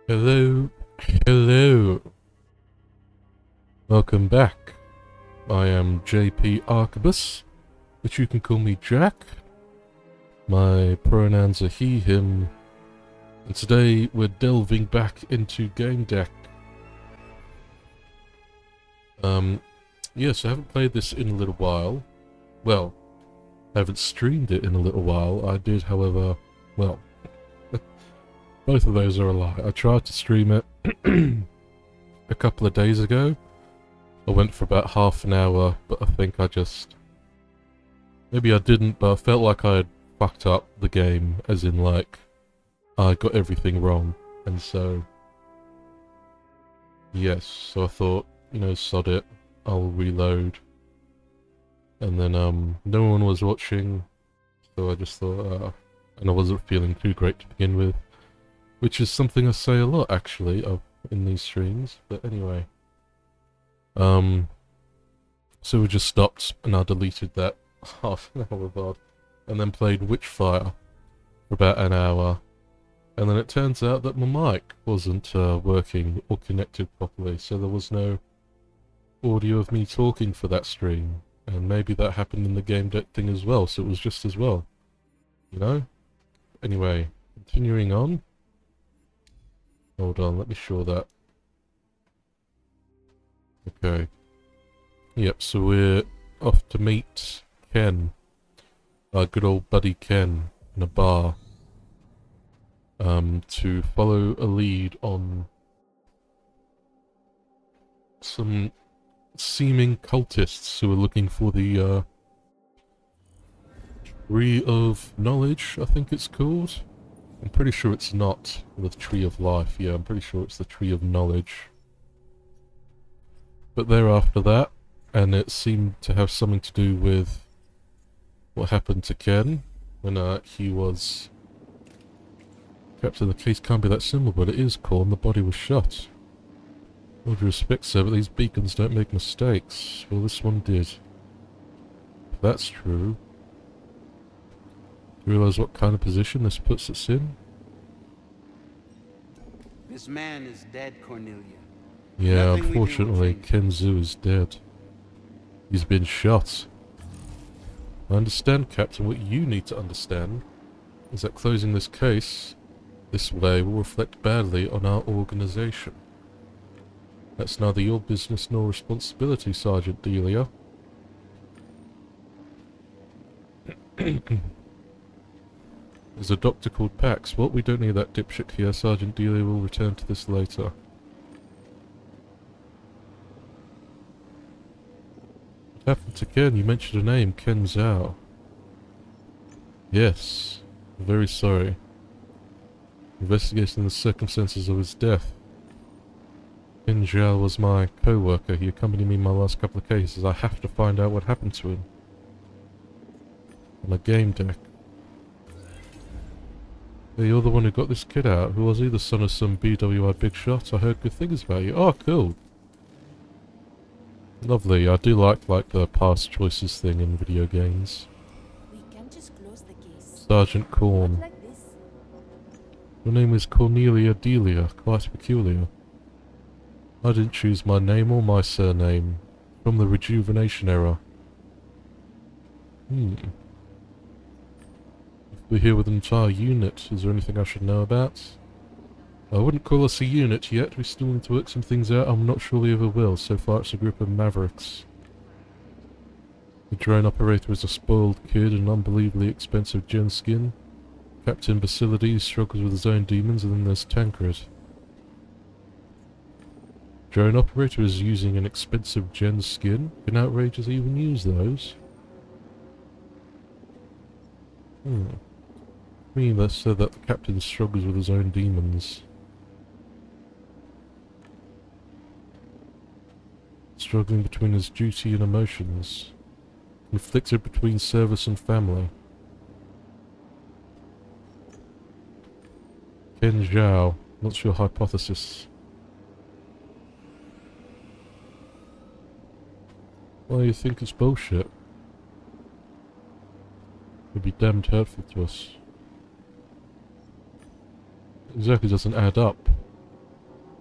Hello, hello. Welcome back. I am JPArquebus, but you can call me Jack. My pronouns are he, him, and today we're delving back into Gamedec. Yes, I haven't played this in a little while. Well, I haven't streamed it in a little while. I did, however, well, both of those are a lie. I tried to stream it a couple of days ago. I went for about half an hour, but I think I just... Maybe I didn't, but I felt like I had fucked up the game, as in, like, I got everything wrong. And so... Yes, so I thought, you know, sod it, I'll reload. And then, no one was watching, so I just thought, and I wasn't feeling too great to begin with. Which is something I say a lot, actually, in these streams, but anyway. So we just stopped, and I deleted that half an hour VOD, and then played Witchfire for about an hour, and then it turns out that my mic wasn't working or connected properly, so there was no audio of me talking for that stream, and maybe that happened in the Gamedec thing as well, so it was just as well, you know? Anyway, continuing on. Hold on, let me show that. Okay. Yep, so we're off to meet Ken. Our good old buddy Ken in a bar. To follow a lead on some seeming cultists who are looking for the Tree of Knowledge, I think it's called. I'm pretty sure it's not the Tree of Life. Yeah, I'm pretty sure it's the Tree of Knowledge. But they're after that, and it seemed to have something to do with what happened to Ken when he was kept in the case. Can't be that simple, but it is cool, and the body was shot. All due respect, sir, but these beacons don't make mistakes. Well, this one did. If that's true. Do you realise what kind of position this puts us in? This man is dead, Cornelia. Yeah, Nothing we do will unfortunately, change. Kenzu is dead. He's been shot. I understand, Captain. What you need to understand is that closing this case this way will reflect badly on our organisation. That's neither your business nor responsibility, Sergeant Delia. There's a doctor called Pax. What? We don't need that dipshit here. Sergeant Delia will return to this later. What happened to Ken? You mentioned a name, Ken Zhao. Yes. I'm very sorry. Investigating the circumstances of his death. Ken Zhao was my co-worker. He accompanied me in my last couple of cases. I have to find out what happened to him. On a game deck. Hey, you're the one who got this kid out. Who was he? The son of some BWI big shot? I heard good things about you. Oh, cool. Lovely. I do like the past choices thing in video games. We can just close the case. Sergeant Corn. Like this. Your name is Cornelia Delia. Quite peculiar. I didn't choose my name or my surname. From the Rejuvenation era. We're here with an entire unit. Is there anything I should know about? I wouldn't call us a unit yet. We still need to work some things out. I'm not sure we ever will. So far it's a group of mavericks. The drone operator is a spoiled kid and unbelievably expensive gen skin. Captain Basilides struggles with his own demons, and then there's Tancred. Drone operator is using an expensive gen skin. Can outrageous even use those? I mean, that said that the captain struggles with his own demons. Struggling between his duty and emotions. Conflicted between service and family. Ken Zhao, what's your hypothesis? Well, you think it's bullshit. would be damned hurtful to us. Exactly doesn't add up.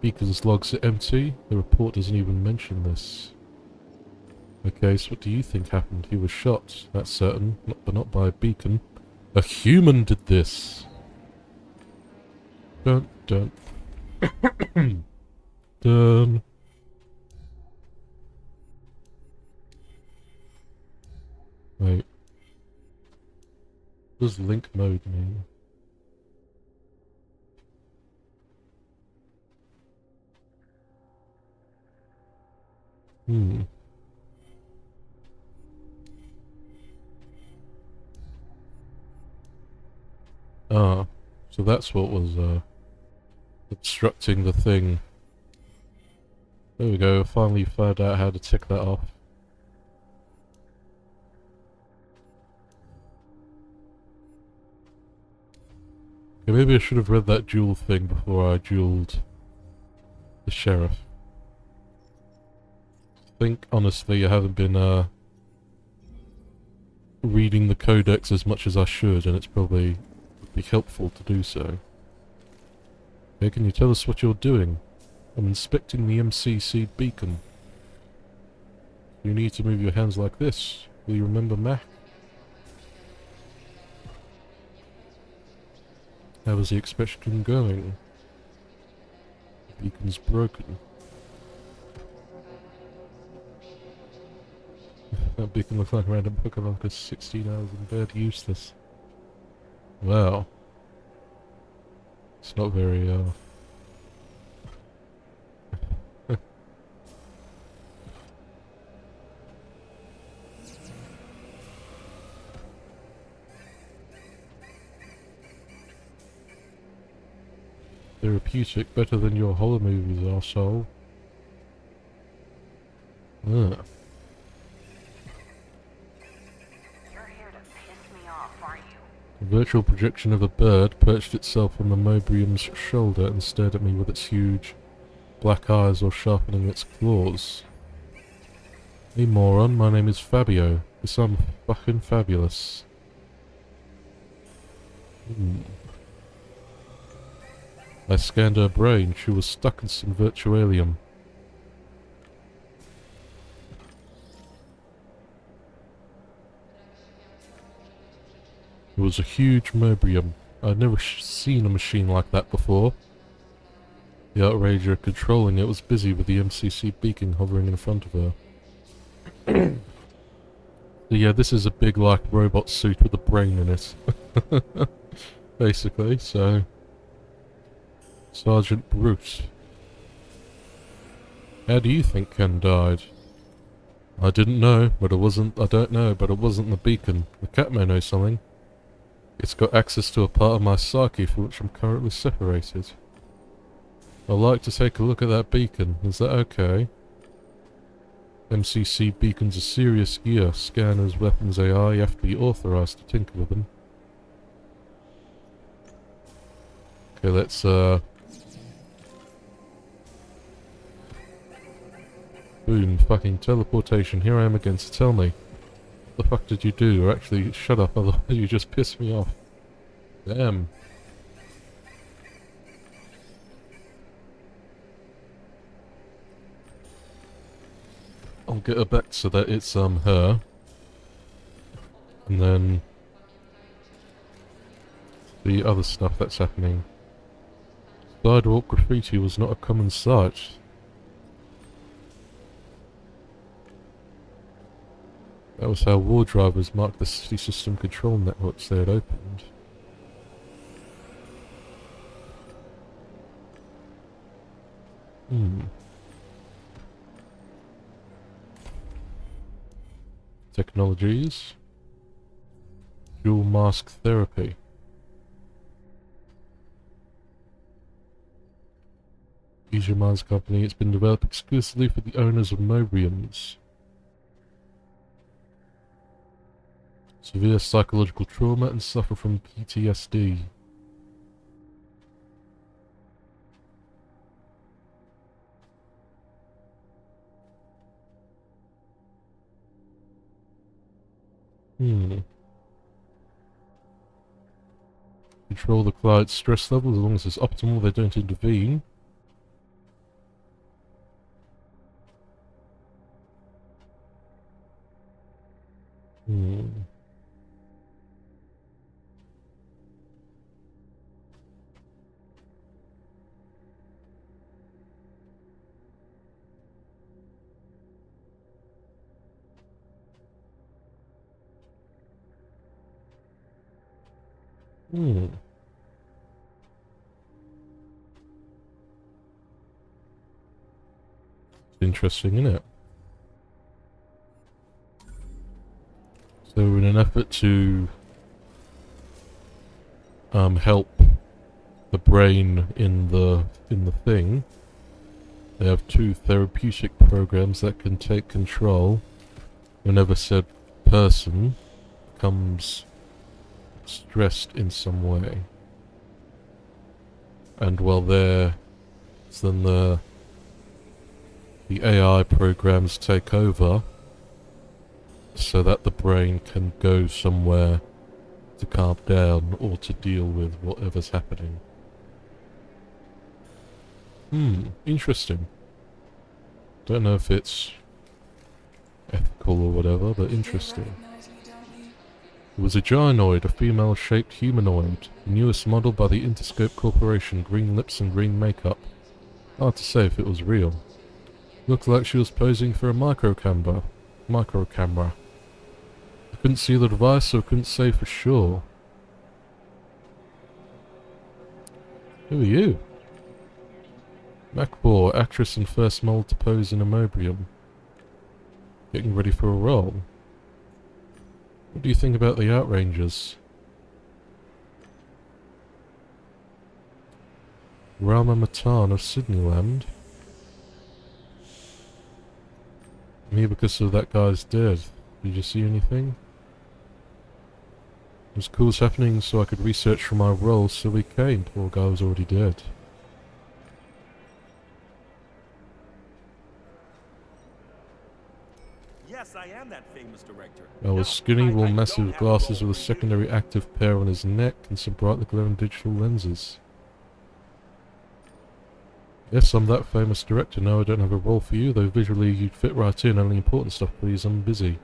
Beacon's logs are empty. The report doesn't even mention this. Okay, so what do you think happened? He was shot, that's certain, but not by a beacon. A human did this! Dun dun. Dun. Wait. What does link mode mean? Ah, so that's what was, obstructing the thing. There we go, finally found out how to tick that off. Okay, maybe I should have read that duel thing before I dueled the sheriff. I think, honestly, I haven't been, reading the codex as much as I should, and it's probably would be helpful to do so. Okay, can you tell us what you're doing? I'm inspecting the MCC beacon. You need to move your hands like this. Will you remember Mac? How is the inspection going? The beacon's broken. That beacon looks like a random Pokemon because 16 hours in bed, useless. Wow. It's not very, therapeutic, better than your horror movies, arsehole. Ah. You're here to piss me off, aren't you? A virtual projection of a bird perched itself on the Mobrium's shoulder and stared at me with its huge black eyes or sharpening its claws. Hey moron, my name is Fabio. Guess I'm fucking fabulous. I scanned her brain. She was stuck in some virtualium. It was a huge Mobrium. I'd never seen a machine like that before. The outrager controlling it was busy with the MCC beacon hovering in front of her. So yeah, this is a big, like, robot suit with a brain in it. Basically, so... Sergeant Bruce. How do you think Ken died? I didn't know, but it wasn't... I don't know, but it wasn't the beacon. The cat may know something. It's got access to a part of my psyche for which I'm currently separated. I'd like to take a look at that beacon. Is that okay? MCC beacons are serious gear. Scanners, weapons, AI, you have to be authorized to tinker with them. Okay, let's, boom, fucking teleportation. Here I am again, so tell me. What the fuck did you do? Or actually, shut up, otherwise you just pissed me off. Damn. I'll get her back so that it's, her. And then... the other stuff that's happening. Sidewalk graffiti was not a common sight. That was how war drivers marked the city system control networks they had opened. Technologies. Dual mask therapy. Fusion Minds Company. It's been developed exclusively for the owners of Mobriums. Severe psychological trauma and suffer from PTSD. Control the client's stress level as long as it's optimal, they don't intervene. Hmm. Hmm. Interesting, isn't it? So in an effort to help the brain in the thing, they have two therapeutic programs that can take control whenever said person becomes stressed in some way. And while then the AI programs take over so that the brain can go somewhere to calm down or to deal with whatever's happening. Interesting. Don't know if it's ethical or whatever, but interesting. It was a gynoid, a female-shaped humanoid, the newest model by the Interscope Corporation, green lips and green makeup. Hard to say if it was real. Looked like she was posing for a microcamera. I couldn't see the device, so I couldn't say for sure. Who are you? Macbor, actress and first mold to pose in Immobrium. Getting ready for a role. What do you think about the Outrangers? Rama Matan of Sydneyland. I'm here because of that guy's dead. Did you see anything? It was cool as happening so I could research for my role, so we came. Poor guy was already dead. Yes, I am that famous director. I was skinny, wore massive glasses with a secondary active pair on his neck and some brightly glowing digital lenses. Yes, I'm that famous director. No, I don't have a role for you, though visually you'd fit right in. Only important stuff, please. I'm busy.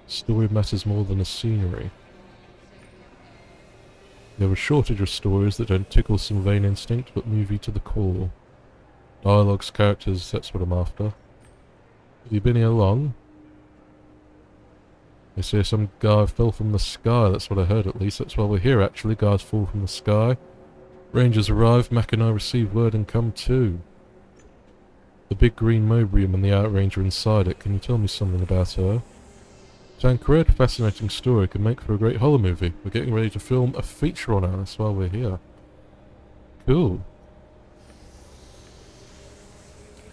Story matters more than the scenery. There are a shortage of stories that don't tickle some vain instinct, but move you to the core. Dialogues, characters, that's what I'm after. Have you been here long? They say some guy fell from the sky, that's what I heard at least. That's why we're here actually, guys fall from the sky. Rangers arrive, Mac and I receive word and come too. The big green Mobrium and the Outranger inside it, can you tell me something about her? Tancred, fascinating story, could make for a great horror movie. We're getting ready to film a feature on her, that's why we're here. Cool.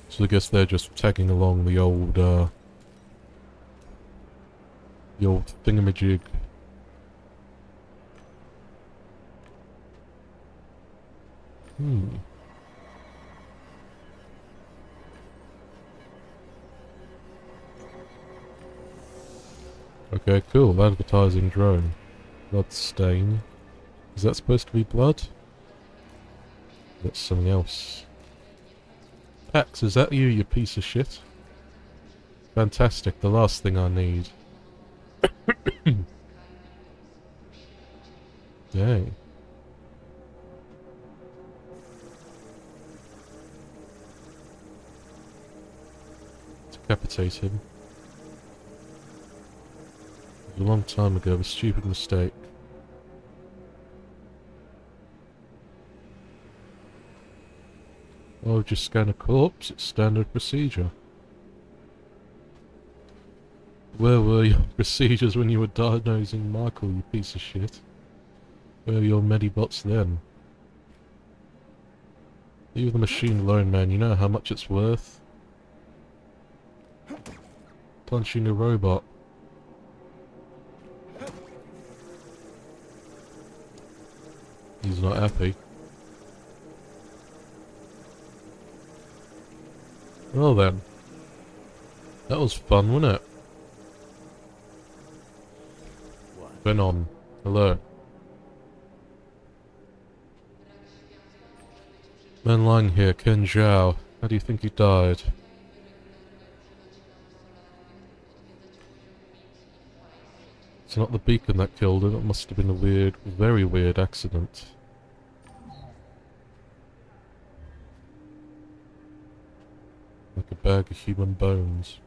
So I guess they're just tagging along the old thingamajig. Okay, cool. Advertising drone. Blood stain. Is that supposed to be blood? That's something else. Pax, is that you, you piece of shit? Fantastic, the last thing I need. Dang. Decapitate him. It was a long time ago, a stupid mistake. Oh, just scan a corpse, it's standard procedure. Where were your procedures when you were diagnosing Michael, you piece of shit? Where were your medibots then? Leave the machine alone, man, you know how much it's worth? Punching a robot. He's not happy. Well then. That was fun, wasn't it? Venom. Hello. Man lying here, Ken Zhao. How do you think he died? It's not the beacon that killed him. It must have been a weird, very weird accident. Like a bag of human bones.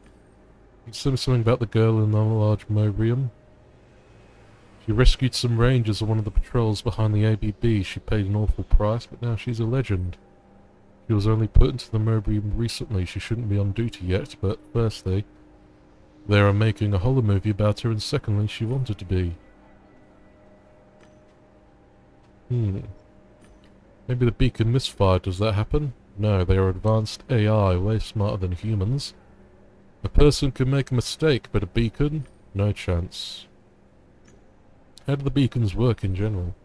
You said something about the girl in the large mobrium? She rescued some rangers on one of the patrols behind the ABB. She paid an awful price, but now she's a legend. She was only put into the mobrium recently. She shouldn't be on duty yet, but firstly, they are making a horror movie about her, and secondly, she wanted to be. Maybe the beacon misfired. Does that happen? No, they are advanced AI, way smarter than humans. A person can make a mistake, but a beacon? No chance. How do the beacons work in general?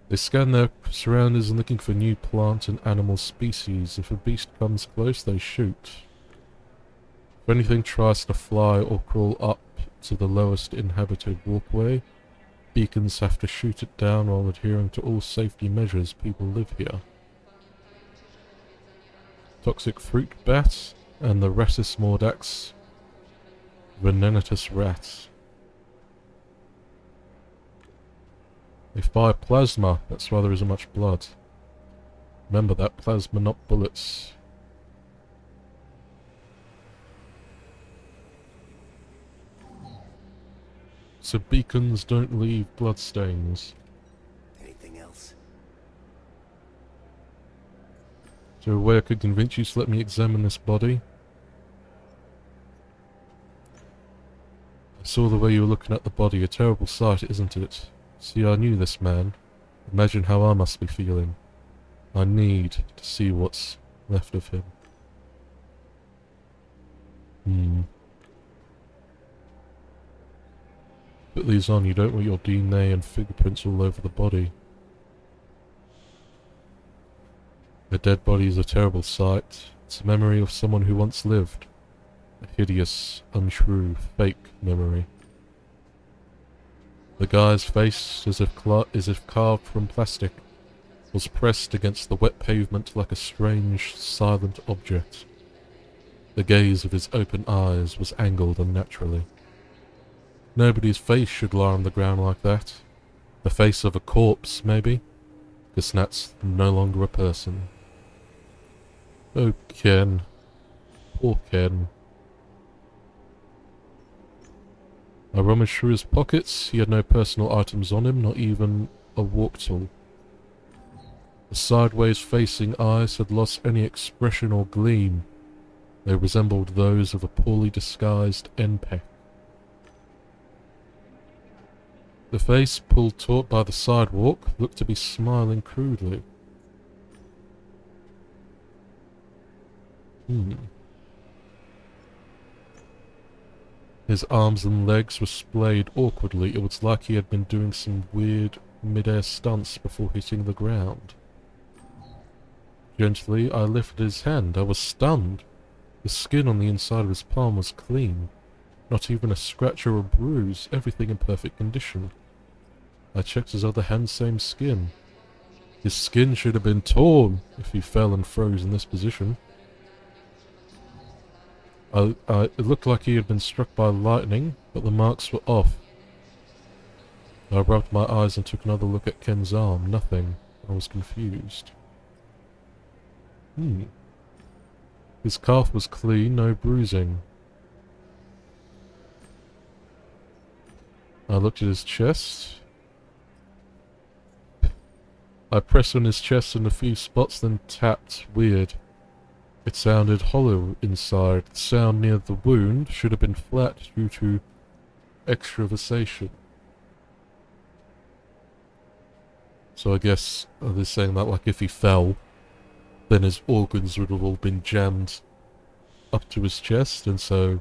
They scan their surroundings and looking for new plant and animal species. If a beast comes close, they shoot. If anything tries to fly or crawl up to the lowest inhabited walkway, beacons have to shoot it down while adhering to all safety measures. People live here. Toxic fruit bat and the Rattus mordax venenitus rat. They fire plasma, that's why there isn't much blood. Remember that, plasma, not bullets. So beacons don't leave bloodstains. Anything else? Is there a way I could convince you to let me examine this body? I saw the way you were looking at the body, a terrible sight, isn't it? See, I knew this man. Imagine how I must be feeling. I need to see what's left of him. Put these on, you don't want your DNA and fingerprints all over the body. A dead body is a terrible sight. It's a memory of someone who once lived. A hideous, untrue, fake memory. The guy's face, as if carved from plastic, was pressed against the wet pavement like a strange, silent object. The gaze of his open eyes was angled unnaturally. Nobody's face should lie on the ground like that. The face of a corpse, maybe? Because that's no longer a person. Oh, Ken. Poor Ken. I rummaged through his pockets. He had no personal items on him, not even a walk tool. The sideways facing eyes had lost any expression or gleam. They resembled those of a poorly disguised NPEC. The face, pulled taut by the sidewalk, looked to be smiling crudely. His arms and legs were splayed awkwardly. It was like he had been doing some weird mid-air stunts before hitting the ground. Gently, I lifted his hand. I was stunned. The skin on the inside of his palm was clean. Not even a scratch or a bruise. Everything in perfect condition. I checked his other hand, same skin. His skin should have been torn if he fell and froze in this position. It looked like he had been struck by lightning, but the marks were off. I rubbed my eyes and took another look at Ken's arm. Nothing. I was confused. His calf was clean, no bruising. I looked at his chest. I pressed on his chest in a few spots, then tapped. Weird. It sounded hollow inside. The sound near the wound should have been flat due to extravasation. So I guess they're saying that like if he fell, then his organs would have all been jammed up to his chest, and so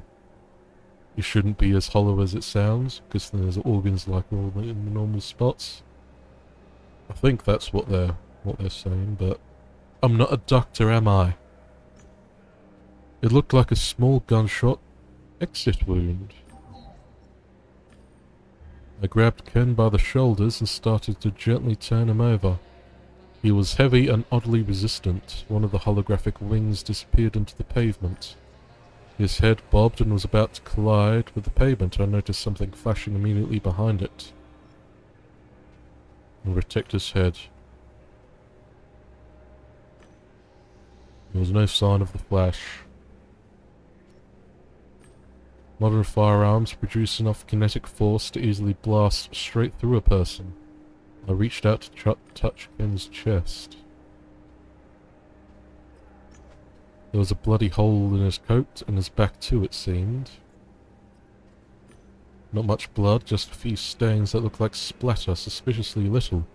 it shouldn't be as hollow as it sounds, because then his organs like all in the normal spots. I think that's what they're saying, but I'm not a doctor, am I? It looked like a small gunshot exit wound. I grabbed Ken by the shoulders and started to gently turn him over. He was heavy and oddly resistant. One of the holographic wings disappeared into the pavement. His head bobbed and was about to collide with the pavement. I noticed something flashing immediately behind it. And protect his head. There was no sign of the flash. Modern firearms produce enough kinetic force to easily blast straight through a person. I reached out to touch Ken's chest. There was a bloody hole in his coat and his back too, it seemed. Not much blood, just a few stains that looked like splatter, suspiciously little,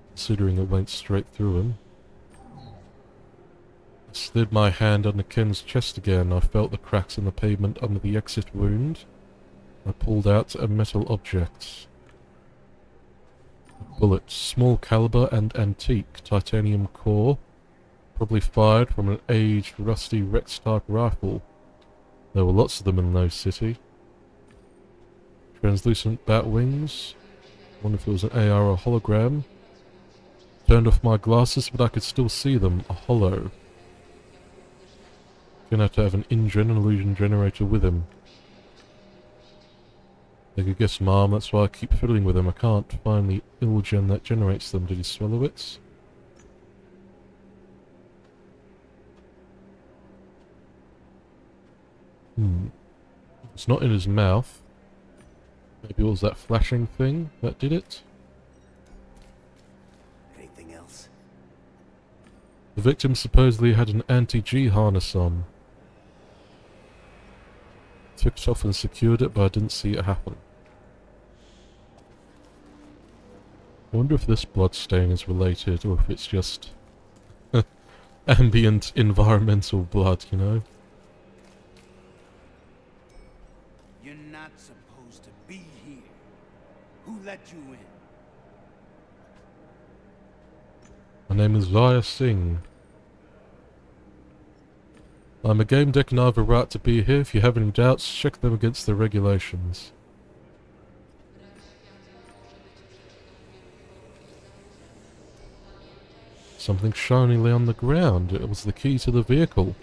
considering it went straight through him. I slid my hand under Ken's chest again. I felt the cracks in the pavement under the exit wound. I pulled out a metal object. A bullet, small caliber and antique, titanium core, probably fired from an aged, rusty Rex-type rifle. There were lots of them in No City. Translucent bat wings. Wonder if it was an AR or a hologram. Turned off my glasses, but I could still see them. A hollow. Gonna have to have an InGen and illusion generator with him. They could guess Mom, that's why I keep fiddling with him. I can't find the IlGen that generates them. Did he swallow it? It's not in his mouth. Maybe it was that flashing thing that did it? Anything else? The victim supposedly had an anti-G harness on. Took it off and secured it, but I didn't see it happen. I wonder if this bloodstain is related, or if it's just ambient environmental blood, you know? You're not supposed to be here. Who let you in? My name is Vaya Singh. I'm a Gamedec and I have a right to be here. If you have any doubts, check them against the regulations. Something shiny lay on the ground. It was the key to the vehicle.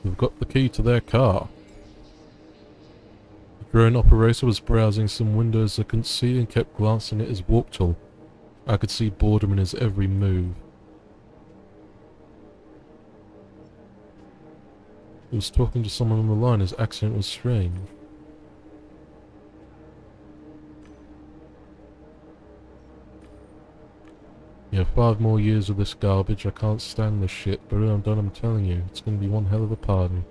We've got the key to their car. The drone operator was browsing some windows I couldn't see and kept glancing at his walk tool. I could see boredom in his every move. He was talking to someone on the line. His accent was strange. Yeah, 5 more years of this garbage. I can't stand this shit, but when I'm done, I'm telling you, it's gonna be one hell of a party.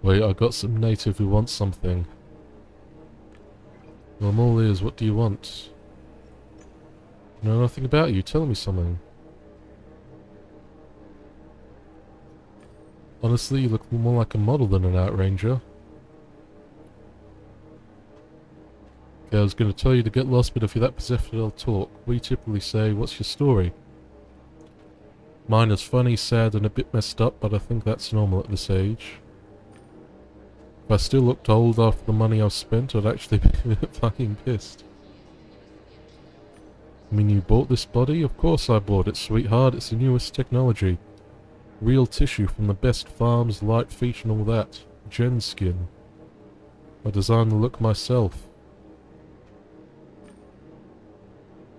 Wait, I got some native who wants something. Well, I'm all ears. What do you want? I know nothing about you. Tell me something. Honestly, you look more like a model than an outranger. Okay, I was going to tell you to get lost, but if you're that possessed, I'll talk. We typically say, what's your story? Mine is funny, sad, and a bit messed up, but I think that's normal at this age. If I still looked old after the money I've spent, I'd actually be a bit fucking pissed. I mean, you bought this body? Of course I bought it, sweetheart. It's the newest technology. Real tissue from the best farms, light feet and all that. Gen skin. I designed the look myself.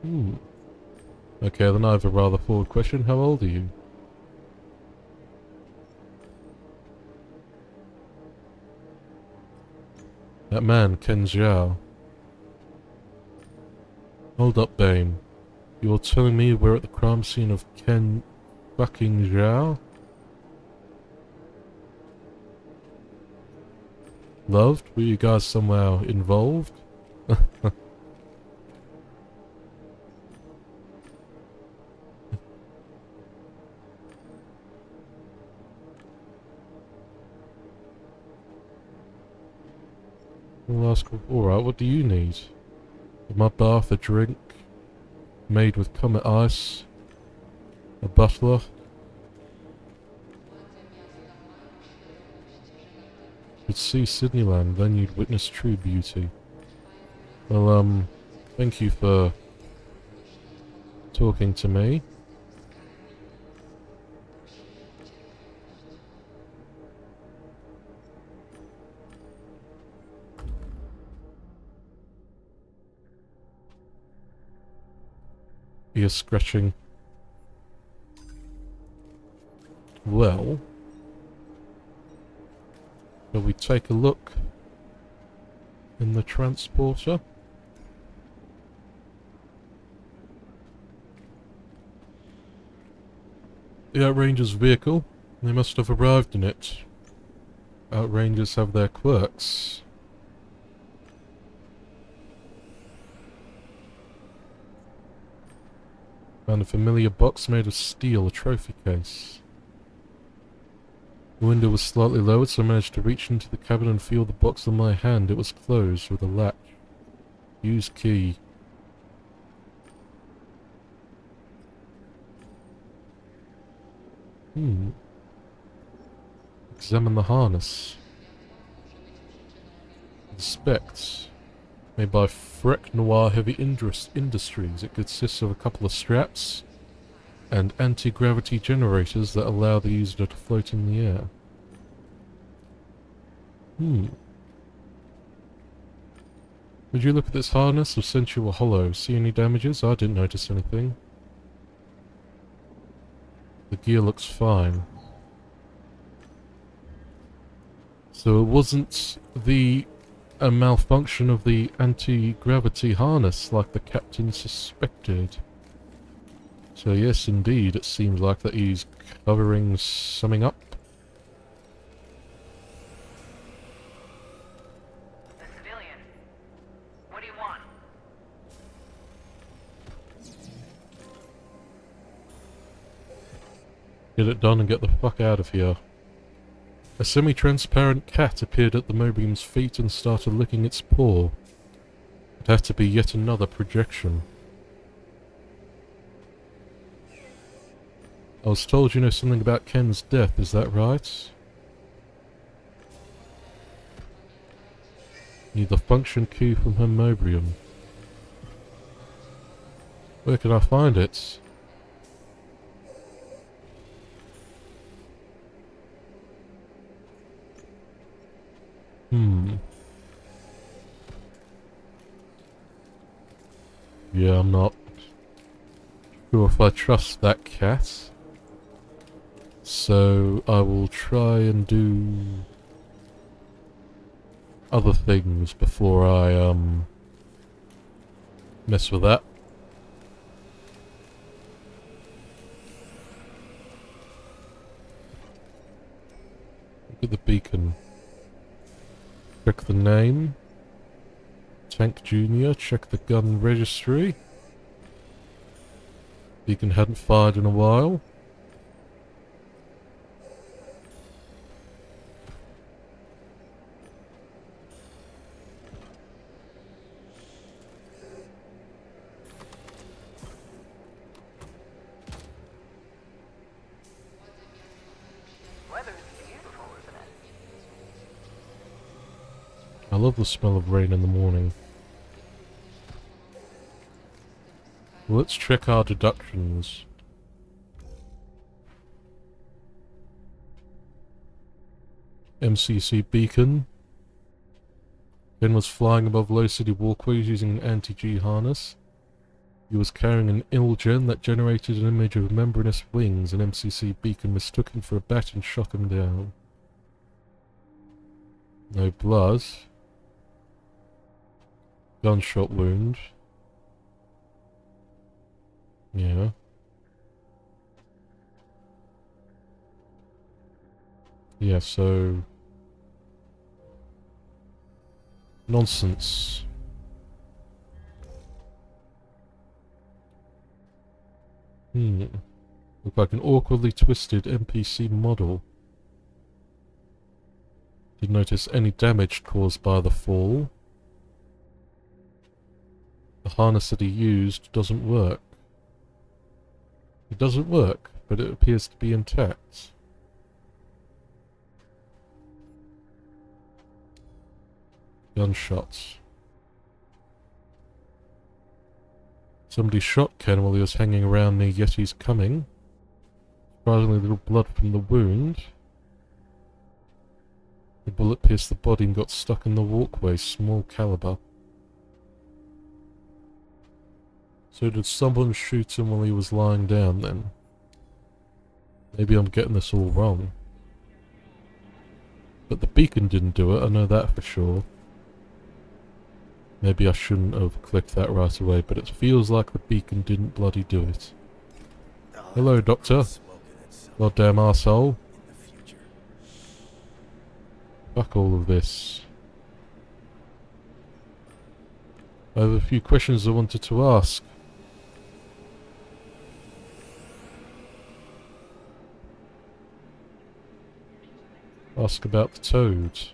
Okay, then I have a rather forward question. How old are you? That man, Ken Zhao. Hold up, Bane. You're telling me we're at the crime scene of Ken fucking Zhao? Loved? Were you guys somehow involved? We'll ask, alright, what do you need? In my bath, a drink made with comet ice, a butler. You'd see Sydneyland, then you'd witness true beauty. Well, thank you for talking to me. Ear scratching. Well, shall we take a look in the transporter? The Outrangers' vehicle. They must have arrived in it. Outrangers have their quirks. Found a familiar box made of steel, a trophy case. The window was slightly lowered, so I managed to reach into the cabin and feel the box in my hand. It was closed with a latch. Use key. Examine the harness. Inspect. Made by Freck Noir Heavy Industries. It consists of a couple of straps and anti-gravity generators that allow the user to float in the air. Would you look at this harness or sent you a hollow? See any damages? I didn't notice anything. The gear looks fine. So it wasn't a malfunction of the anti-gravity harness like the captain suspected. So yes, indeed, it seems like that he's covering something up. The civilian. What do you want? Get it done and get the fuck out of here. A semi-transparent cat appeared at the Mobium's feet and started licking its paw. It had to be yet another projection. I was told you know something about Ken's death, is that right? Need the function key from her Mobium. Where can I find it? Yeah, I'm not sure if I trust that cat. So I will try and do other things before I mess with that. Look at the beacon. Check the name. Tank Junior. Check the gun registry. Beacon hadn't fired in a while. Weather's beautiful, isn't it? I love the smell of rain in the morning. Let's check our deductions. MCC beacon. Ben was flying above low city walkways using an anti-G harness. He was carrying an Ilgen that generated an image of membranous wings. An MCC beacon mistook him for a bat and shot him down. No blood. Gunshot wound. Yeah. Yeah, so... Nonsense. Look like an awkwardly twisted NPC model. Didn't notice any damage caused by the fall. The harness that he used doesn't work. It doesn't work, but it appears to be intact. Gunshots. Somebody shot Ken while he was hanging around near Yeti's coming. Surprisingly little blood from the wound. The bullet pierced the body and got stuck in the walkway, small caliber. So did someone shoot him while he was lying down then? Maybe I'm getting this all wrong. But the beacon didn't do it, I know that for sure. Maybe I shouldn't have clicked that right away, but it feels like the beacon didn't bloody do it. Hello, Doctor. Goddamn arsehole. Fuck all of this. I have a few questions I wanted to ask. Ask about the toads.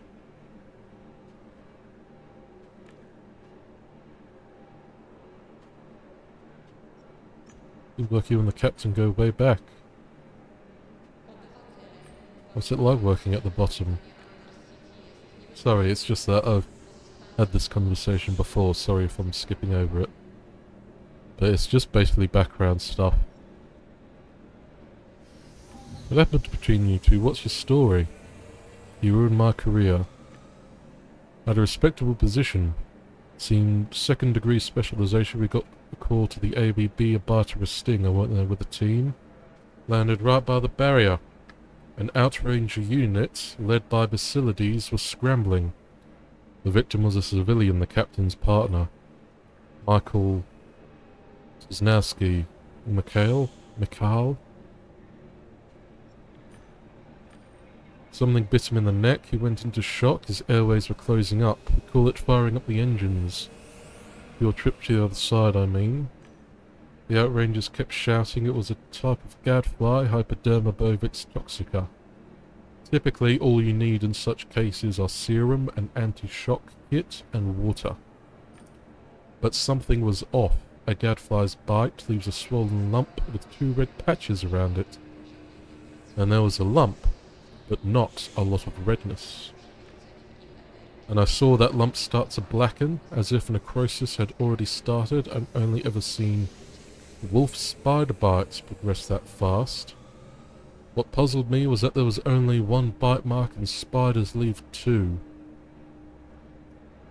Seems like you and the captain go way back. What's it like working at the bottom? Sorry, it's just that I've had this conversation before, sorry if I'm skipping over it. But it's just basically background stuff. What happened between you two? What's your story? You ruined my career. I had a respectable position. Seemed second degree specialization. We got a call to the ABB, a bite or a sting. I went there with a team. Landed right by the barrier. An outranger unit, led by Basilides, was scrambling. The victim was a civilian, the captain's partner. Michael Cisnowski. Mikhail? Something bit him in the neck, he went into shock, his airways were closing up. We call it firing up the engines. Your trip to the other side, I mean. The outrangers kept shouting it was a type of gadfly, Hypoderma bovis toxica. Typically, all you need in such cases are serum, an anti-shock kit, and water. But something was off. A gadfly's bite leaves a swollen lump with 2 red patches around it. And there was a lump, but not a lot of redness. And I saw that lump start to blacken, as if necrosis had already started. I've only ever seen wolf spider bites progress that fast. What puzzled me was that there was only 1 bite mark and spiders leave 2.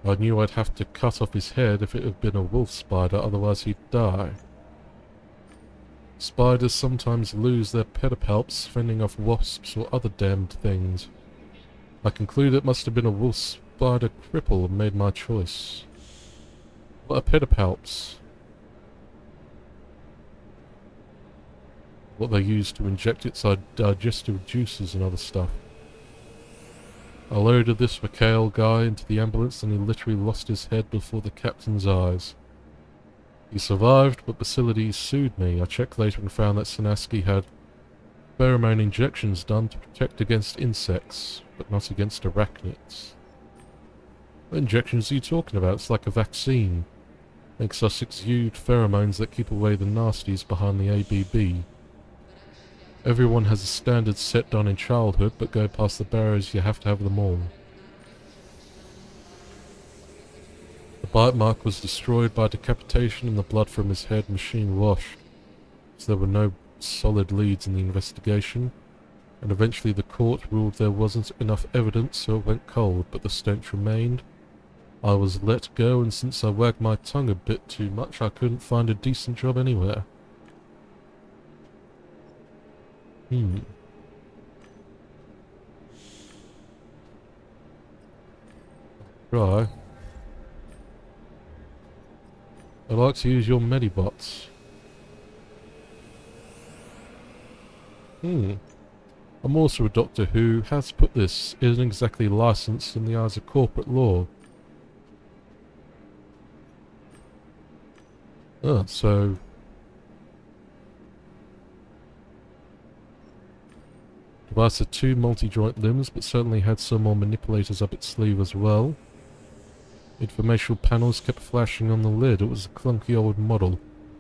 I knew I'd have to cut off his head if it had been a wolf spider, otherwise he'd die. Spiders sometimes lose their pedipalps fending off wasps or other damned things. I concluded it must have been a wolf spider cripple and made my choice. What are pedipalps? What they use to inject its digestive juices and other stuff. I loaded this Mikhail guy into the ambulance and he literally lost his head before the captain's eyes. He survived, but Basilides sued me. I checked later and found that Sanaski had pheromone injections done to protect against insects, but not against arachnids. What injections are you talking about? It's like a vaccine. Makes us exude pheromones that keep away the nasties behind the ABB. Everyone has a standard set done in childhood, but go past the barriers you have to have them all. The bite mark was destroyed by decapitation and the blood from his head machine washed, so there were no solid leads in the investigation, and eventually the court ruled there wasn't enough evidence, so it went cold, but the stench remained. I was let go, and since I wagged my tongue a bit too much, I couldn't find a decent job anywhere. Try. I'd like to use your medibots. I'm also a doctor who, how to put this, isn't exactly licensed in the eyes of corporate law. So... device had 2 multi-joint limbs, but certainly had some more manipulators up its sleeve as well. Informational panels kept flashing on the lid. It was a clunky old model,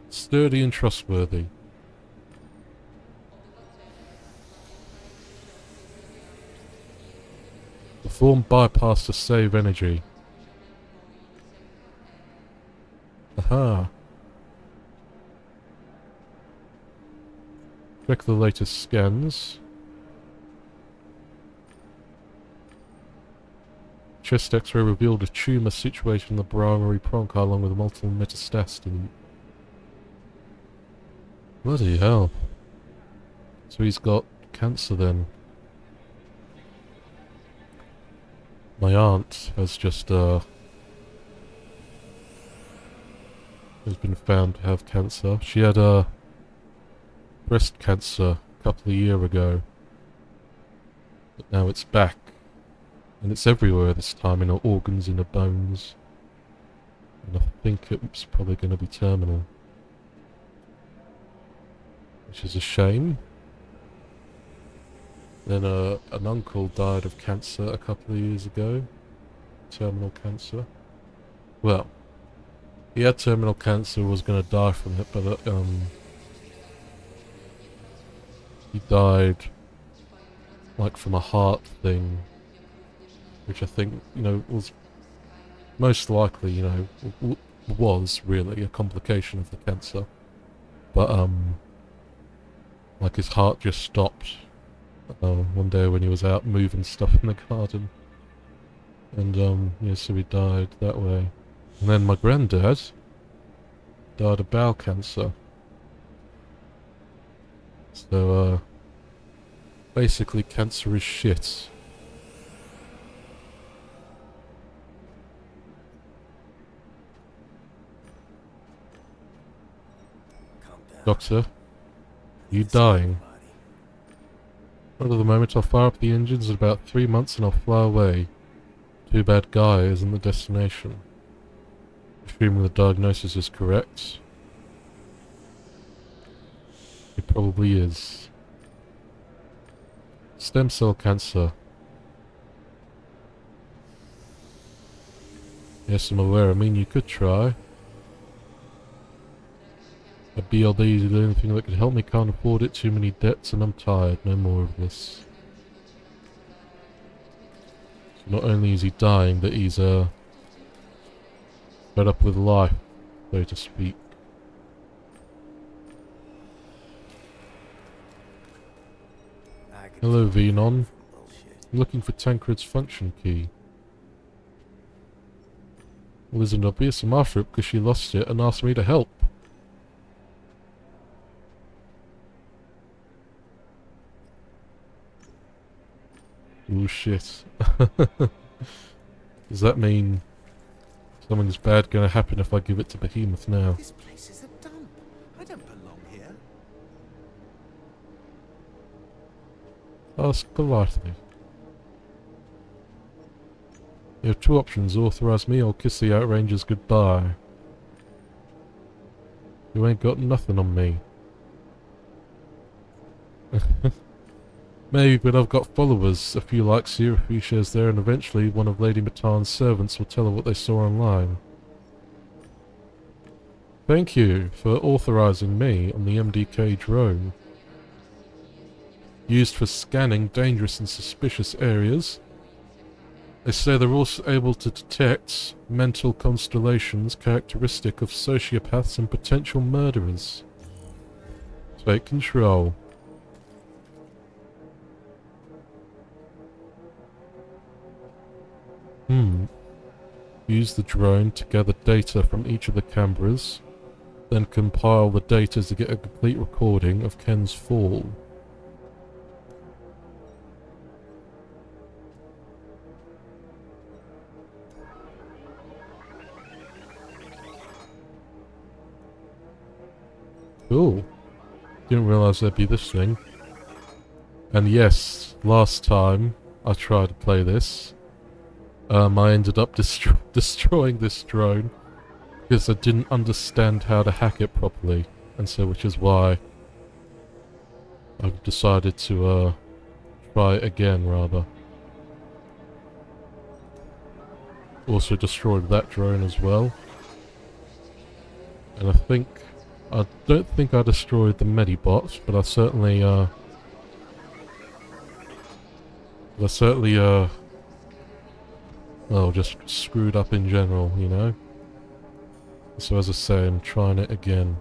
sturdy and trustworthy. The form bypassed to save energy. Check the latest scans. Chest X-ray revealed a tumour situated in the primary bronchi along with multiple metastases. Bloody hell. So he's got cancer then. My aunt has just, has been found to have cancer. She had, breast cancer a couple of years ago. But now it's back. And it's everywhere this time, in her organs, in her bones. And I think it's probably going to be terminal. Which is a shame. Then an uncle died of cancer a couple of years ago. Terminal cancer. Well, he had terminal cancer, was going to die from it, but he died like from a heart thing, which I think, you know, was most likely, you know, was really a complication of the cancer. But like his heart just stopped one day when he was out moving stuff in the garden. And yeah, so he died that way. And then my granddad died of bowel cancer. So basically cancer is shit. Doctor, you dying? Not at the moment. I'll fire up the engines in about 3 months and I'll fly away. Too bad Guy isn't the destination. Assuming the diagnosis is correct. It probably is. Stem cell cancer. Yes, I'm aware. I mean, you could try. A BLD is the only thing that could help me. Can't afford it. Too many debts and I'm tired. No more of this. So not only is he dying, but he's fed up with life, so to speak. Hello, Venon. I'm looking for Tancred's function key. Well, isn't obvious. I'm after it because she lost it and asked me to help. Oh shit. Does that mean something's bad gonna happen if I give it to Behemoth now? This place is a dump. I don't belong here. Ask politely. You have two options. Authorize me or kiss the Outrangers goodbye. You ain't got nothing on me. Maybe, but I've got followers. A few likes here, a few shares there, and eventually one of Lady Matan's servants will tell her what they saw online. Thank you for authorizing me on the MDK drone. Used for scanning dangerous and suspicious areas. They say they're also able to detect mental constellations characteristic of sociopaths and potential murderers. Take control. Use the drone to gather data from each of the cameras, then compile the data to get a complete recording of Ken's fall. Cool. Didn't realise there'd be this thing. And yes, last time I tried to play this, I ended up destroying this drone because I didn't understand how to hack it properly, and so which is why I've decided to try it again rather. Also destroyed that drone as well, and I don't think I destroyed the Medibot, but I certainly well, just screwed up in general, you know? So as I say, I'm trying it again.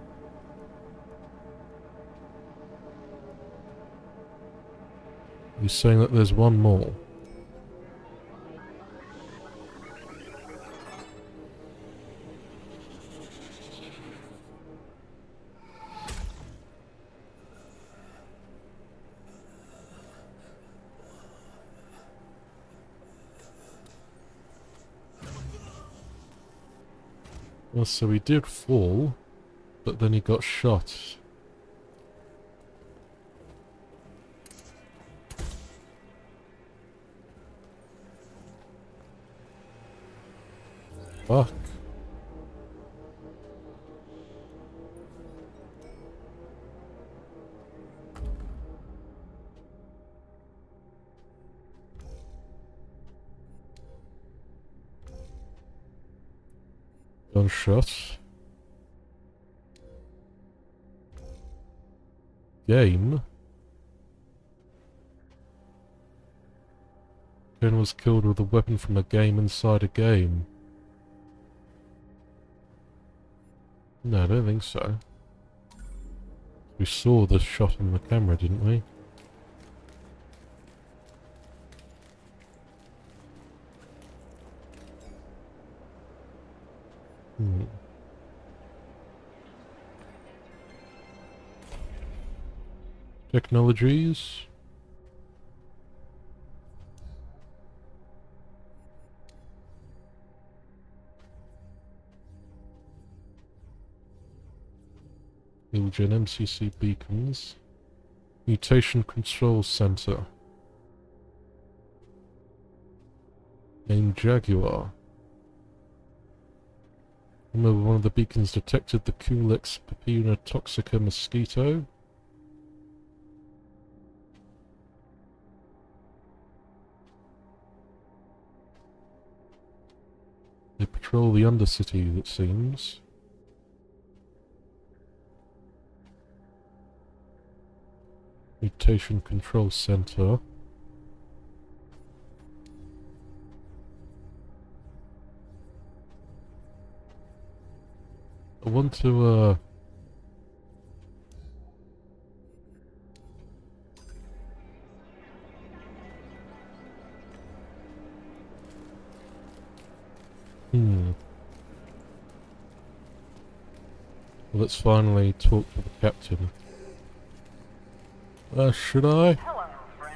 You're saying that there's one more? Well, so he did fall, but then he got shot. Fuck. Gunshot. Game. Ken was killed with a weapon from a game inside a game. No, I don't think so. We saw the shot on the camera, didn't we? Technologies. Ilgen MCC beacons. Mutation Control Center. Named Jaguar. Remember, one of the beacons detected the Culex Pepina toxica mosquito. They patrol the Undercity, it seems. Mutation Control Center. I want to, Let's finally talk to the captain. Should I? Hello, friend.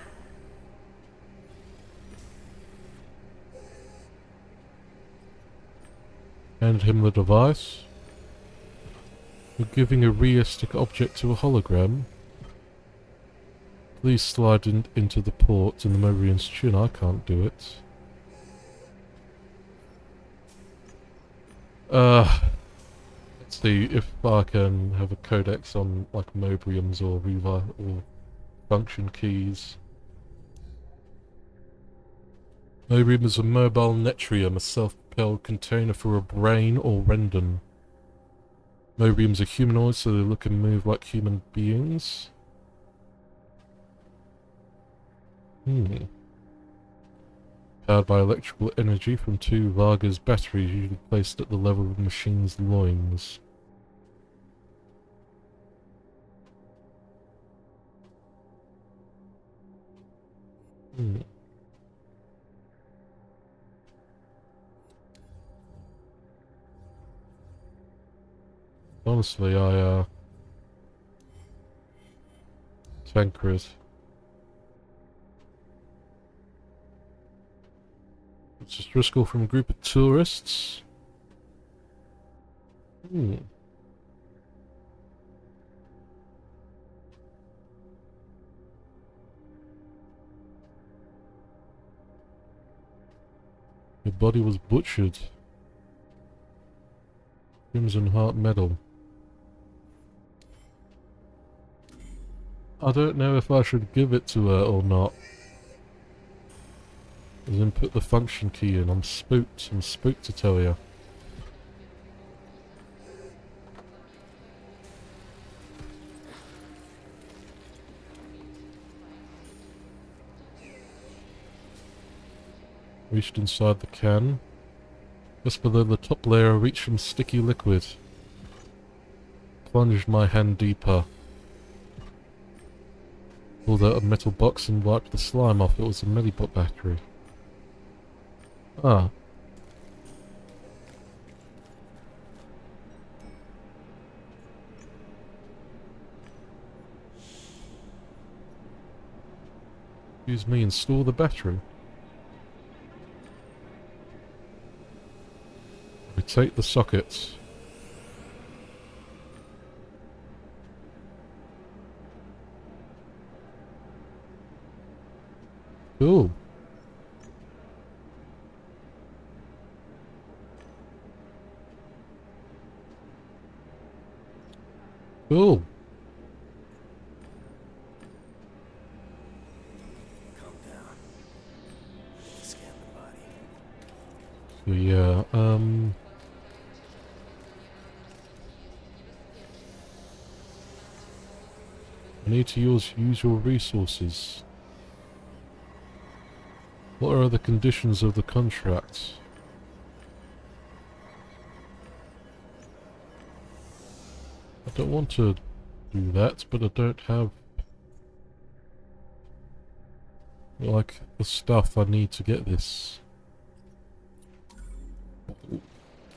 Hand him the device. You're giving a realistic object to a hologram. Please slide into the port in the Mobian's tune. I can't do it. Let's see if I can have a codex on like Mobriums or function keys. Mobrium is a mobile netrium, a self-propelled container for a brain or rendon. Mobriums are humanoids, so they look and move like human beings. Powered by electrical energy from 2 Vargas batteries, usually placed at the level of the machine's loins. Honestly, Tancred. It's just Driscoll from a group of tourists. Your body was butchered. Crimson Heart Medal. I don't know if I should give it to her or not. As in put the function key in. I'm spooked to tell you. Reached inside the can. Just below the top layer I reached some sticky liquid. Plunged my hand deeper. Pulled out a metal box and wiped the slime off. It was a Medibot battery. Ah. Excuse me, install the battery. Rotate the sockets. Cool. Cool. Calm down. Scan the body. So yeah, I need to use your resources. What are the conditions of the contract? I don't want to do that, but I don't have like the stuff I need to get this.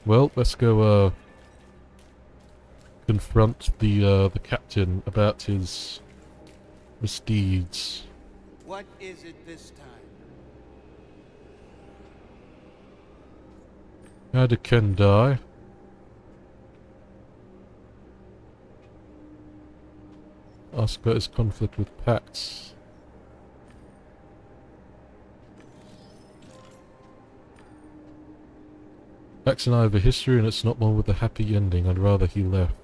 Well, let's go confront the captain about his misdeeds. What is it this time? How did Ken die? Ask about his conflict with Pax. Pax and I have a history, and it's not one with a happy ending. I'd rather he left.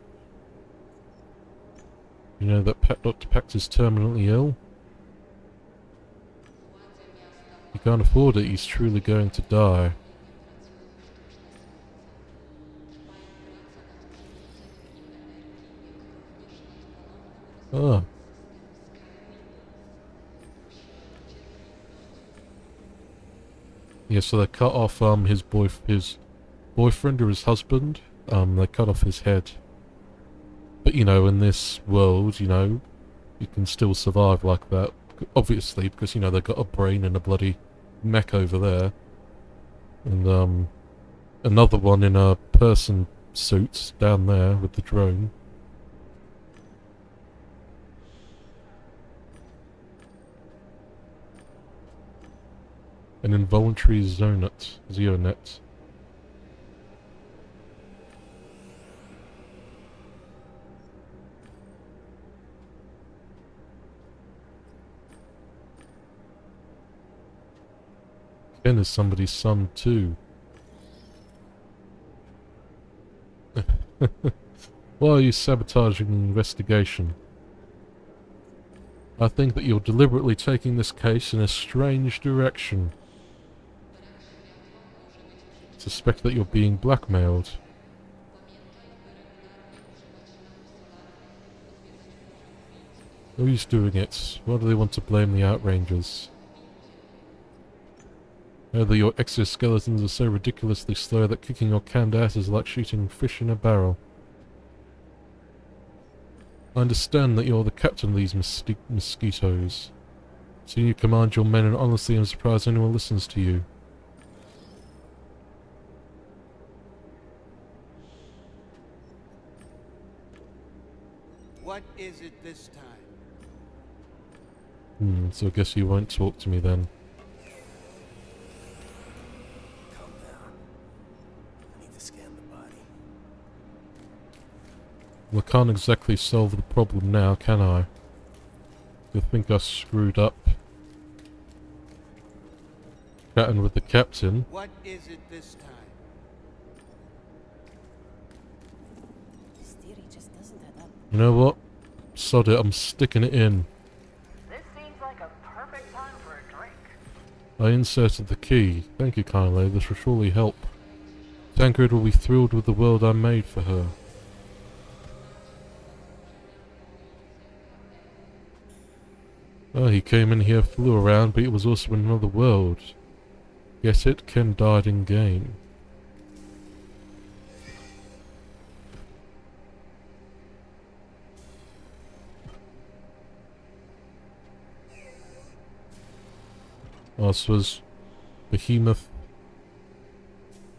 You know that Dr. Pax is terminally ill? He can't afford it. He's truly going to die. Ah. Yeah, so they cut off his boyfriend or his husband. They cut off his head. But you know, in this world, you know, you can still survive like that. Obviously, because you know they've got a brain and a bloody mech over there. And another one in a person suit down there with the drone. An involuntary Xeonet. Ken is somebody's son too. Why are you sabotaging the investigation? I think that you're deliberately taking this case in a strange direction. Suspect that you're being blackmailed. Who's doing it? Why do they want to blame the Outrangers? Know that your exoskeletons are so ridiculously slow that kicking your canned ass is like shooting fish in a barrel. I understand that you're the captain of these mosquitoes. So you command your men, and honestly I'm surprised anyone listens to you. What is it this time? So I guess you won't talk to me then. Calm down. I need to scan the body. Well, I can't exactly solve the problem now, can I? I think I screwed up. Chatting with the captain. What is it this time? This theory just doesn't add up. You know what? Sod it, I'm sticking it in. This seems like a perfect time for a drink. I inserted the key. Thank you kindly, this will surely help. Tancred will be thrilled with the world I made for her. Oh, he came in here, flew around, but it was also in another world. Get it? Ken died in game. Whilst was Behemoth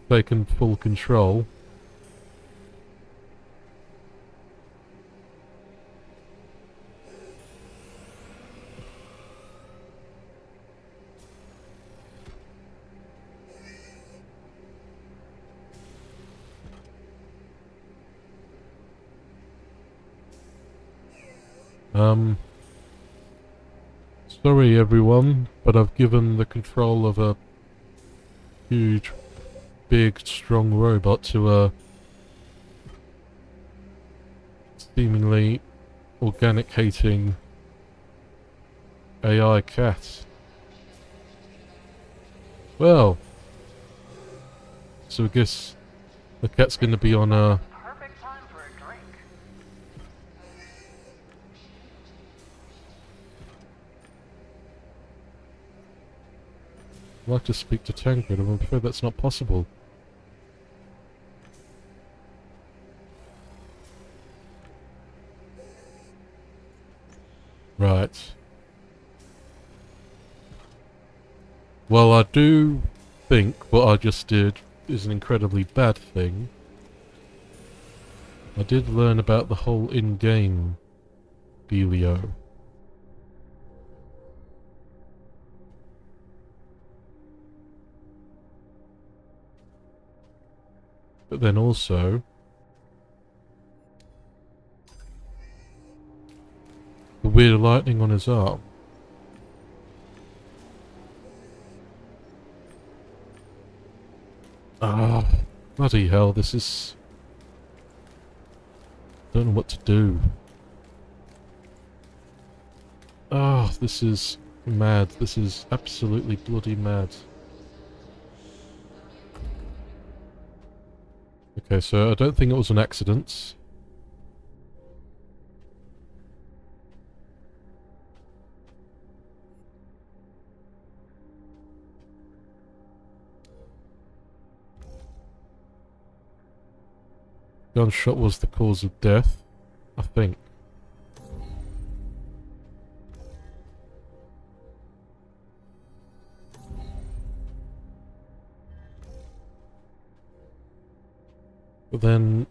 taken full control. Sorry everyone, but I've given the control of a huge, big, strong robot to a seemingly organic-hating AI cat. Well, so I guess the cat's gonna be on a... Perfect time for a drink. I'd like to speak to Tancred, I'm afraid that's not possible. Right. Well, I do think what I just did is an incredibly bad thing. I did learn about the whole in-game dealio. But then also, the weird lightning on his arm. Ah, bloody hell, this is... don't know what to do. Ah, this is mad. This is absolutely bloody mad. Okay, so I don't think it was an accident. Gunshot was the cause of death, I think. But then...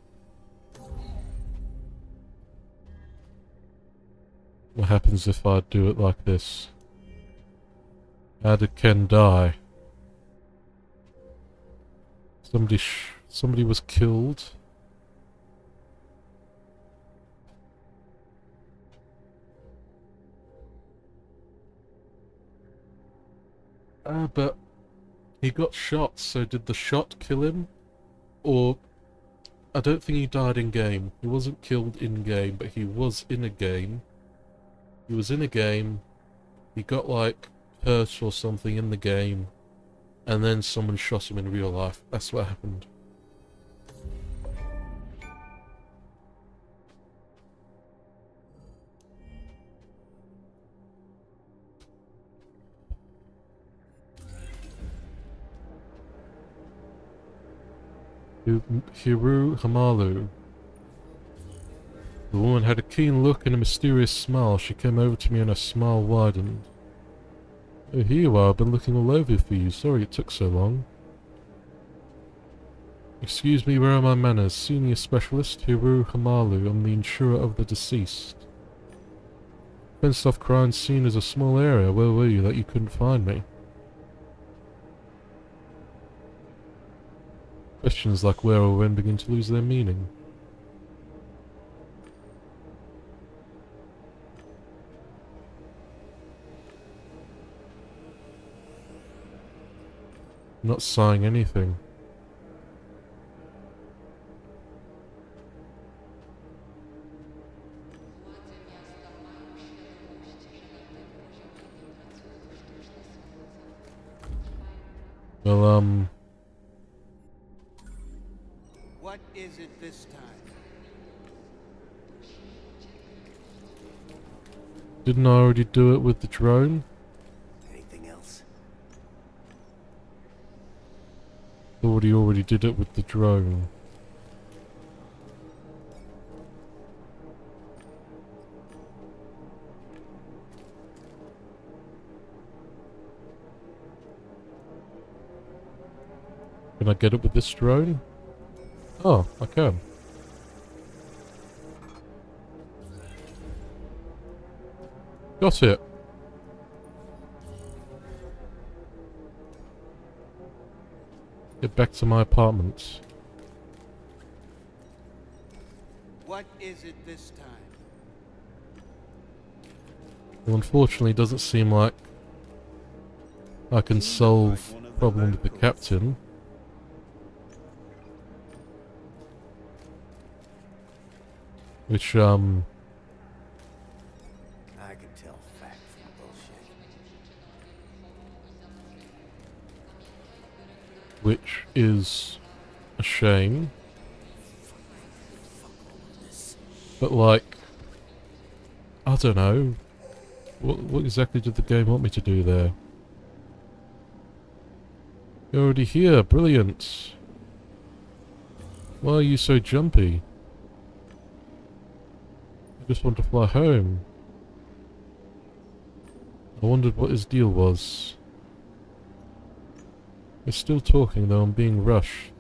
what happens if I do it like this? How did Ken die? Somebody was killed. But he got shot, so did the shot kill him? Or... I don't think he died in-game. He wasn't killed in-game, but he was in a game. He was in a game, he got like hurt or something in the game, and then someone shot him in real life. That's what happened. Hiru Hamalu. The woman had a keen look and a mysterious smile. She came over to me and her smile widened. Oh, here you are. I've been looking all over for you. Sorry it took so long. Excuse me, where are my manners? Senior Specialist, Hiru Hamalu. I'm the insurer of the deceased. Fenced off crime scene is a small area. Where were you that you couldn't find me? Questions like where or when begin to lose their meaning. I'm not saying anything. Well, What is it this time? didn't I already do it with the drone? Anything else? Thought he already did it with the drone. Can I get it with this drone? Oh, I can. Got it. Get back to my apartment. What is it this time? Well, unfortunately, it doesn't seem like I can solve the problem with the captain. Which, I can tell fact from bullshit. which is a shame. But like, I don't know. What exactly did the game want me to do there? You're already here, brilliant. Why are you so jumpy? I just want to fly home. I wondered what his deal was. We're still talking though, I'm being rushed.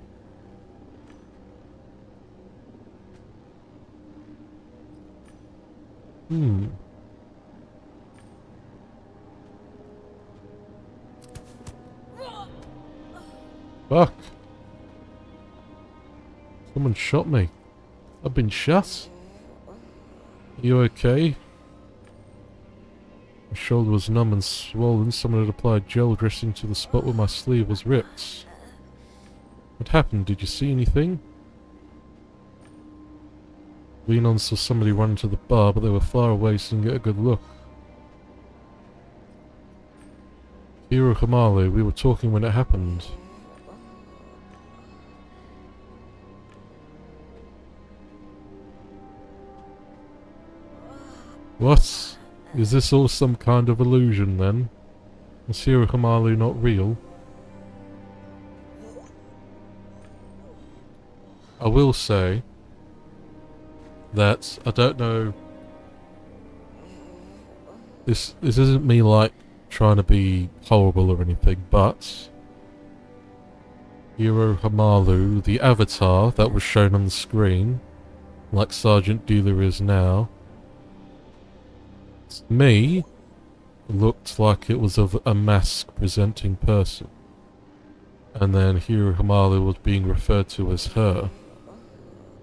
Fuck. Someone shot me. I've been shot. Are you okay? My shoulder was numb and swollen. Someone had applied gel dressing to the spot where my sleeve was ripped. What happened? Did you see anything? Leanon saw somebody run into the bar, but they were far away, so didn't get a good look. Hiro Hamaru, we were talking when it happened. What? Is this all some kind of illusion then? Is Hiro Hamaru not real? I will say that I don't know. This isn't me like trying to be horrible or anything, but Hiro Hamaru, the avatar that was shown on the screen, like Sergeant Dealer is now, to me, looked like it was of a mask-presenting person. And then Hiro Hamaru was being referred to as her.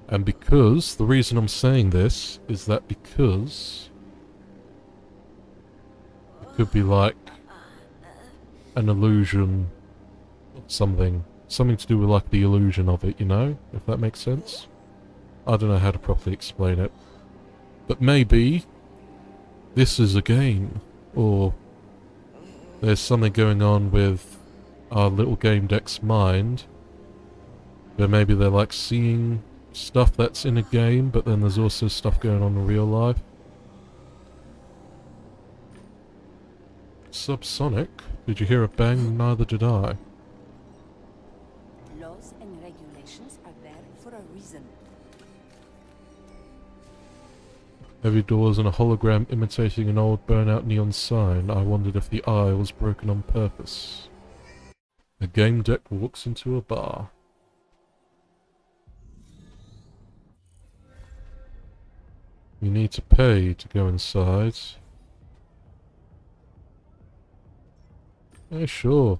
And because, the reason I'm saying this is that because it could be like an illusion of something. Something to do with like the illusion of it, you know? If that makes sense. I don't know how to properly explain it. But maybe this is a game. Or there's something going on with our little Gamedec's mind. Where maybe they're like seeing stuff that's in a game, but then there's also stuff going on in real life. Subsonic? Did you hear a bang? Neither did I. Laws and regulations are there for a reason. Heavy doors and a hologram imitating an old burnout neon sign. I wondered if the eye was broken on purpose. A Gamedec walks into a bar. You need to pay to go inside. Yeah, sure.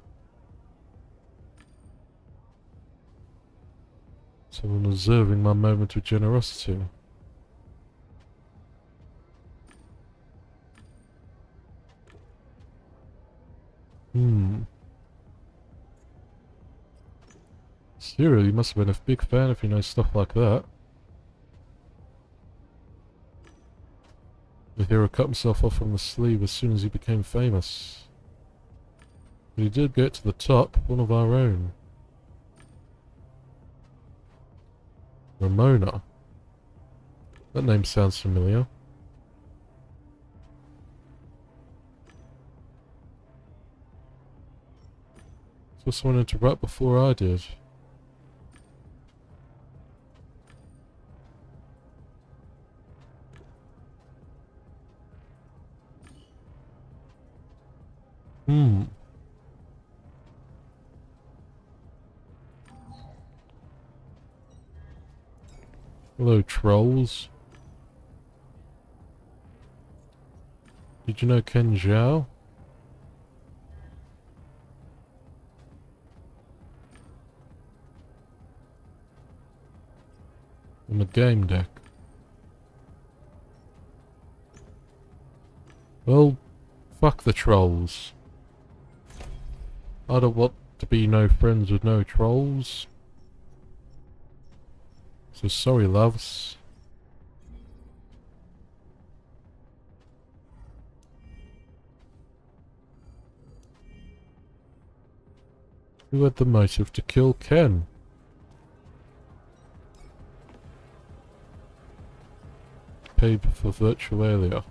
Someone observing my moment of generosity. Cyril, you must have been a big fan if you know stuff like that. The hero cut himself off from the sleeve as soon as he became famous. But he did get to the top, one of our own. Ramona. That name sounds familiar. So someone interrupt before I did. Hello, trolls. Did you know Ken Zhao? In the game deck. Well, fuck the trolls. I don't want to be no friends with no trolls. So sorry, loves. Who had the motive to kill Ken? Paid for Virtualia.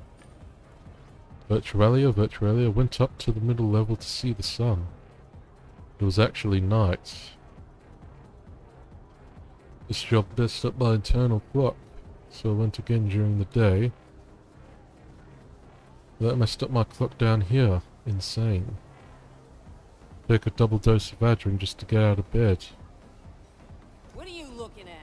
Virtualia went up to the middle level to see the sun. It was actually night. This job messed up my internal clock, so I went again during the day. That messed up my clock down here. Insane. Take a double dose of Adrin just to get out of bed. What are you looking at?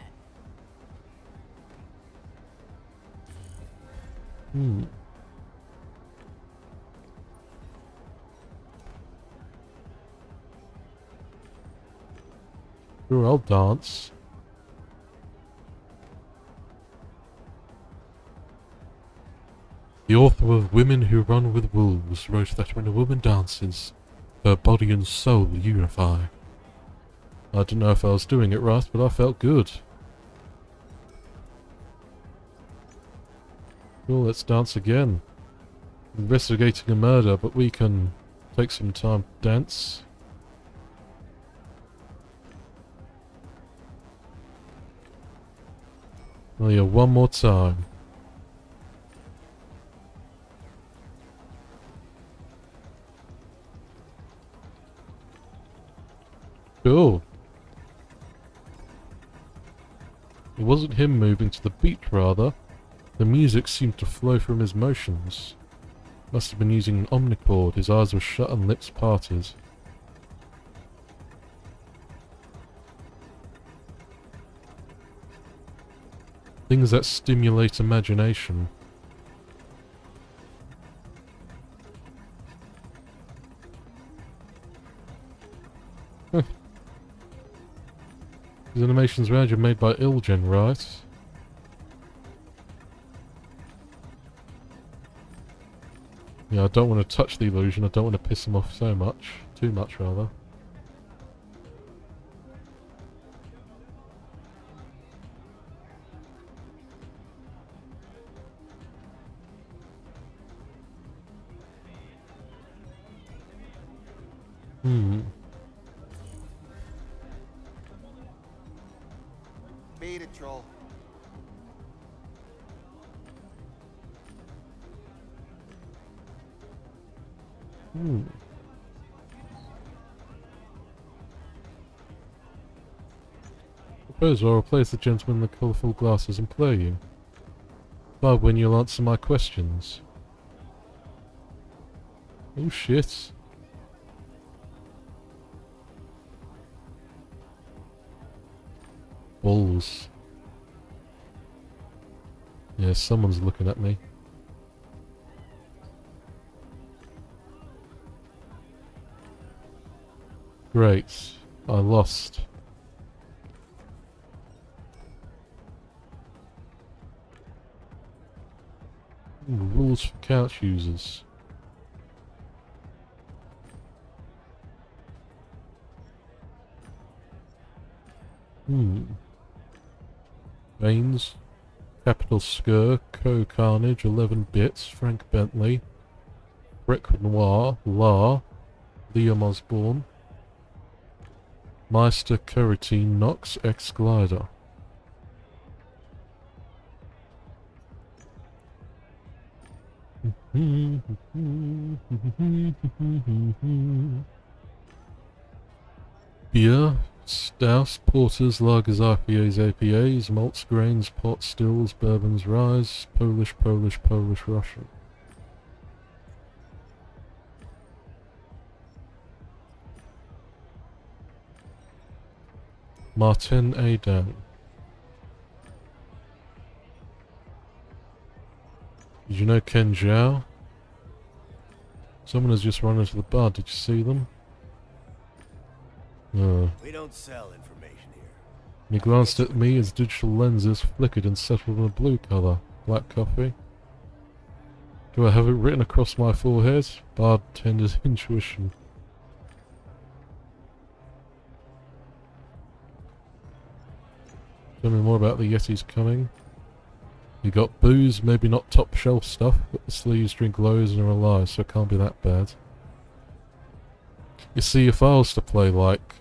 Sure, I'll dance. The author of Women Who Run With Wolves wrote that when a woman dances, her body and soul unify. I don't know if I was doing it right, but I felt good. Cool, let's dance again. Investigating a murder, but we can take some time to dance. Oh yeah, one more time. Cool. It wasn't him moving to the beat, rather. The music seemed to flow from his motions. Must have been using an omnichord. His eyes were shut and lips parted. Things that stimulate imagination. These animations around you are made by Ilgen, right? Yeah, I don't want to touch the illusion. I don't want to piss him off so much. Too much, rather. Beat it, troll. Suppose I'll replace the gentleman in the colourful glasses and play you. But when you'll answer my questions. Oh shit. Balls. Yeah, someone's looking at me. Great. I lost. Ooh, rules for couch users. Baines, Capital Skur, Co Carnage, 11 Bits, Frank Bentley, Brick Noir, La, Liam Osborne, Meister Carotine Knox, X Glider. Beer, Stouts, Porters, Lagers, IPAs, APAs, Malts, Grains, Pot Stills, Bourbons, Ryes, Polish, Russian. Martin Adan. Did you know Ken Zhao? Someone has just run into the bar. Did you see them? No. We don't sell information here. He glanced at me as digital lenses flickered and settled on a blue colour. Black coffee. Do I have it written across my forehead? Bartender's intuition. Tell me more about the Yetis coming. You got booze, maybe not top shelf stuff, but the sleeves drink lows and are alive, so it can't be that bad. You see, if I was to play like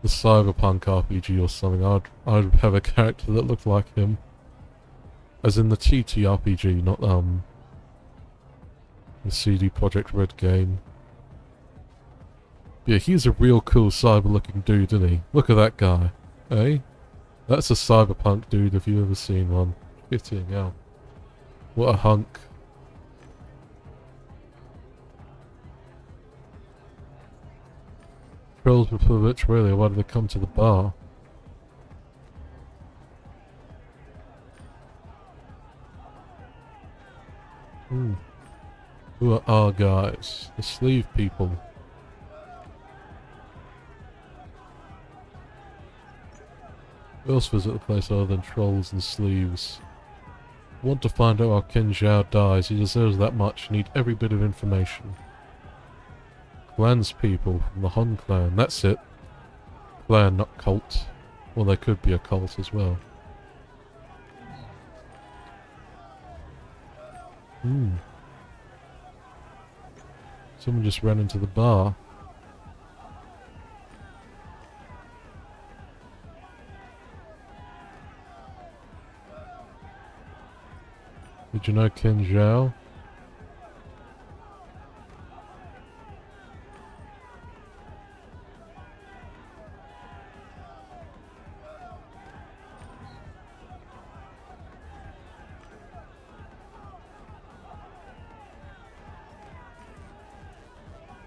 the Cyberpunk RPG or something, I'd have a character that looked like him. As in the TTRPG, not the CD Projekt Red game. Yeah, he's a real cool cyber-looking dude, isn't he? Look at that guy, eh? That's a cyberpunk dude if you've ever seen one. Fitting hell. What a hunk. Trolls before rich, really? Why did they come to the bar? Who are our guys? The sleeve people. Who else visit the place other than trolls and sleeves? Want to find out how Ken Zhao dies. He deserves that much. Need every bit of information. Clans people from the Han clan. That's it. Clan, not cult. Well, they could be a cult as well. Someone just ran into the bar. Did you know Ken Zhao?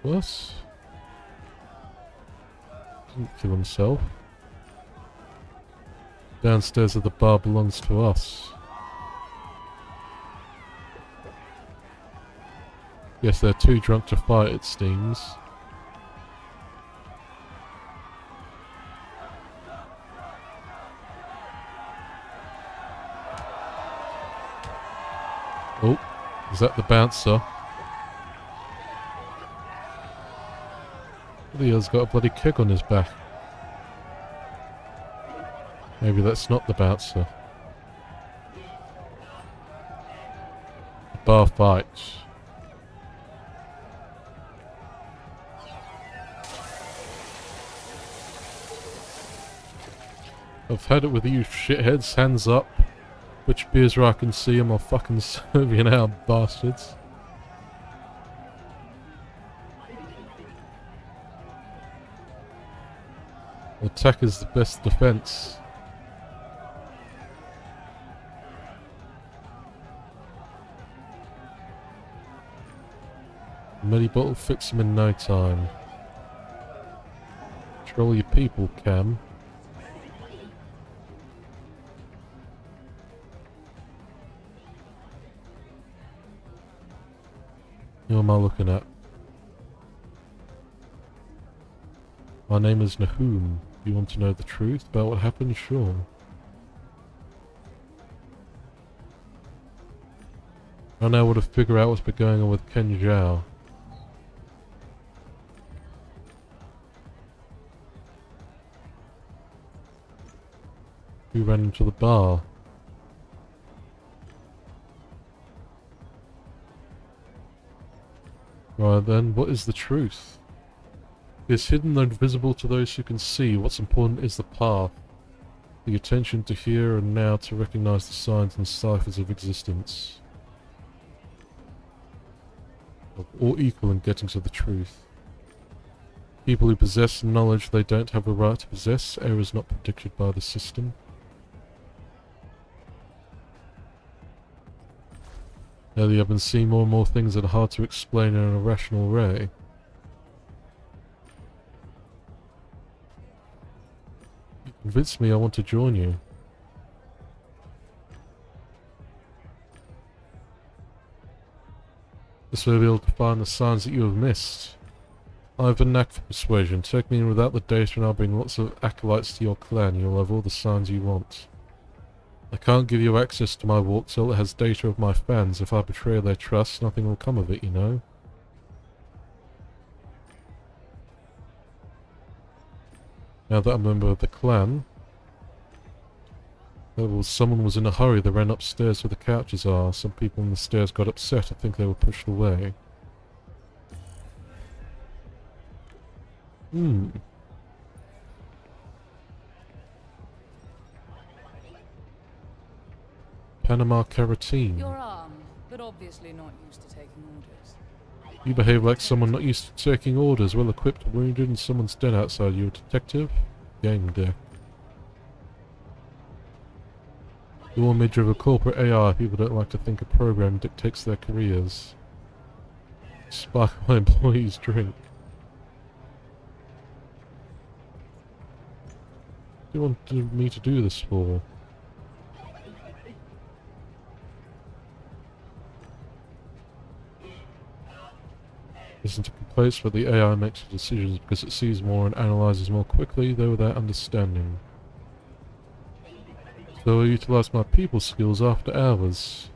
What? Didn't kill himself. Downstairs at the bar belongs to us. Yes, they're too drunk to fight, it seems. Oh, is that the bouncer? Leo's got a bloody kick on his back. Maybe that's not the bouncer. Bar fight. I've had it with you shitheads, hands up. Which beers where I can see them, I'll fucking serve you now, bastards. Attack is the best defense. Medibottle fix them in no time. Control your people, Cam. Who am I looking at? My name is Nahum. You want to know the truth about what happened? Sure. I now want to figure out what's been going on with Ken Zhao. Who ran into the bar? Right then, what is the truth? It's hidden and visible to those who can see. What's important is the path. The attention to here and now to recognize the signs and ciphers of existence. All equal in getting to the truth. People who possess knowledge they don't have a right to possess. Errors not predicted by the system. Lately I've been seeing more and more things that are hard to explain in an irrational way. You convinced me I want to join you. This way we'll be able to find the signs that you have missed. I have a knack for persuasion. Take me in without the data and I'll bring lots of acolytes to your clan. You'll have all the signs you want. I can't give you access to my walk till it has data of my fans. If I betray their trust, nothing will come of it, you know. Now that I'm a member of the clan... someone was in a hurry. They ran upstairs where the couches are. Some people on the stairs got upset. I think they were pushed away. Panama Carotene. You're armed, but obviously not used to taking orders. You behave like someone not used to taking orders. Well equipped, wounded, and someone's dead outside. You a detective? Gamedec. The one image of a corporate AI. People don't like to think a program dictates their careers. Spark my employees' drink. What do you want me to do this for? Listen to complaints, but the AI makes the decisions because it sees more and analyzes more quickly, though without understanding. So I utilize my people skills after hours.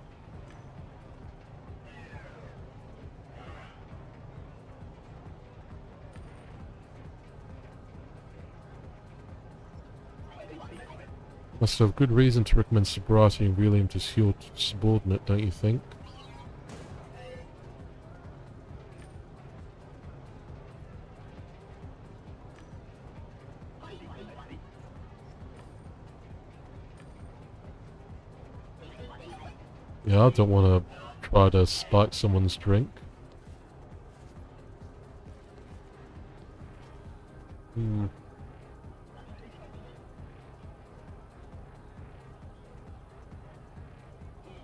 Must have good reason to recommend sobriety and really him to your subordinate, don't you think? Yeah, I don't want to try to spike someone's drink.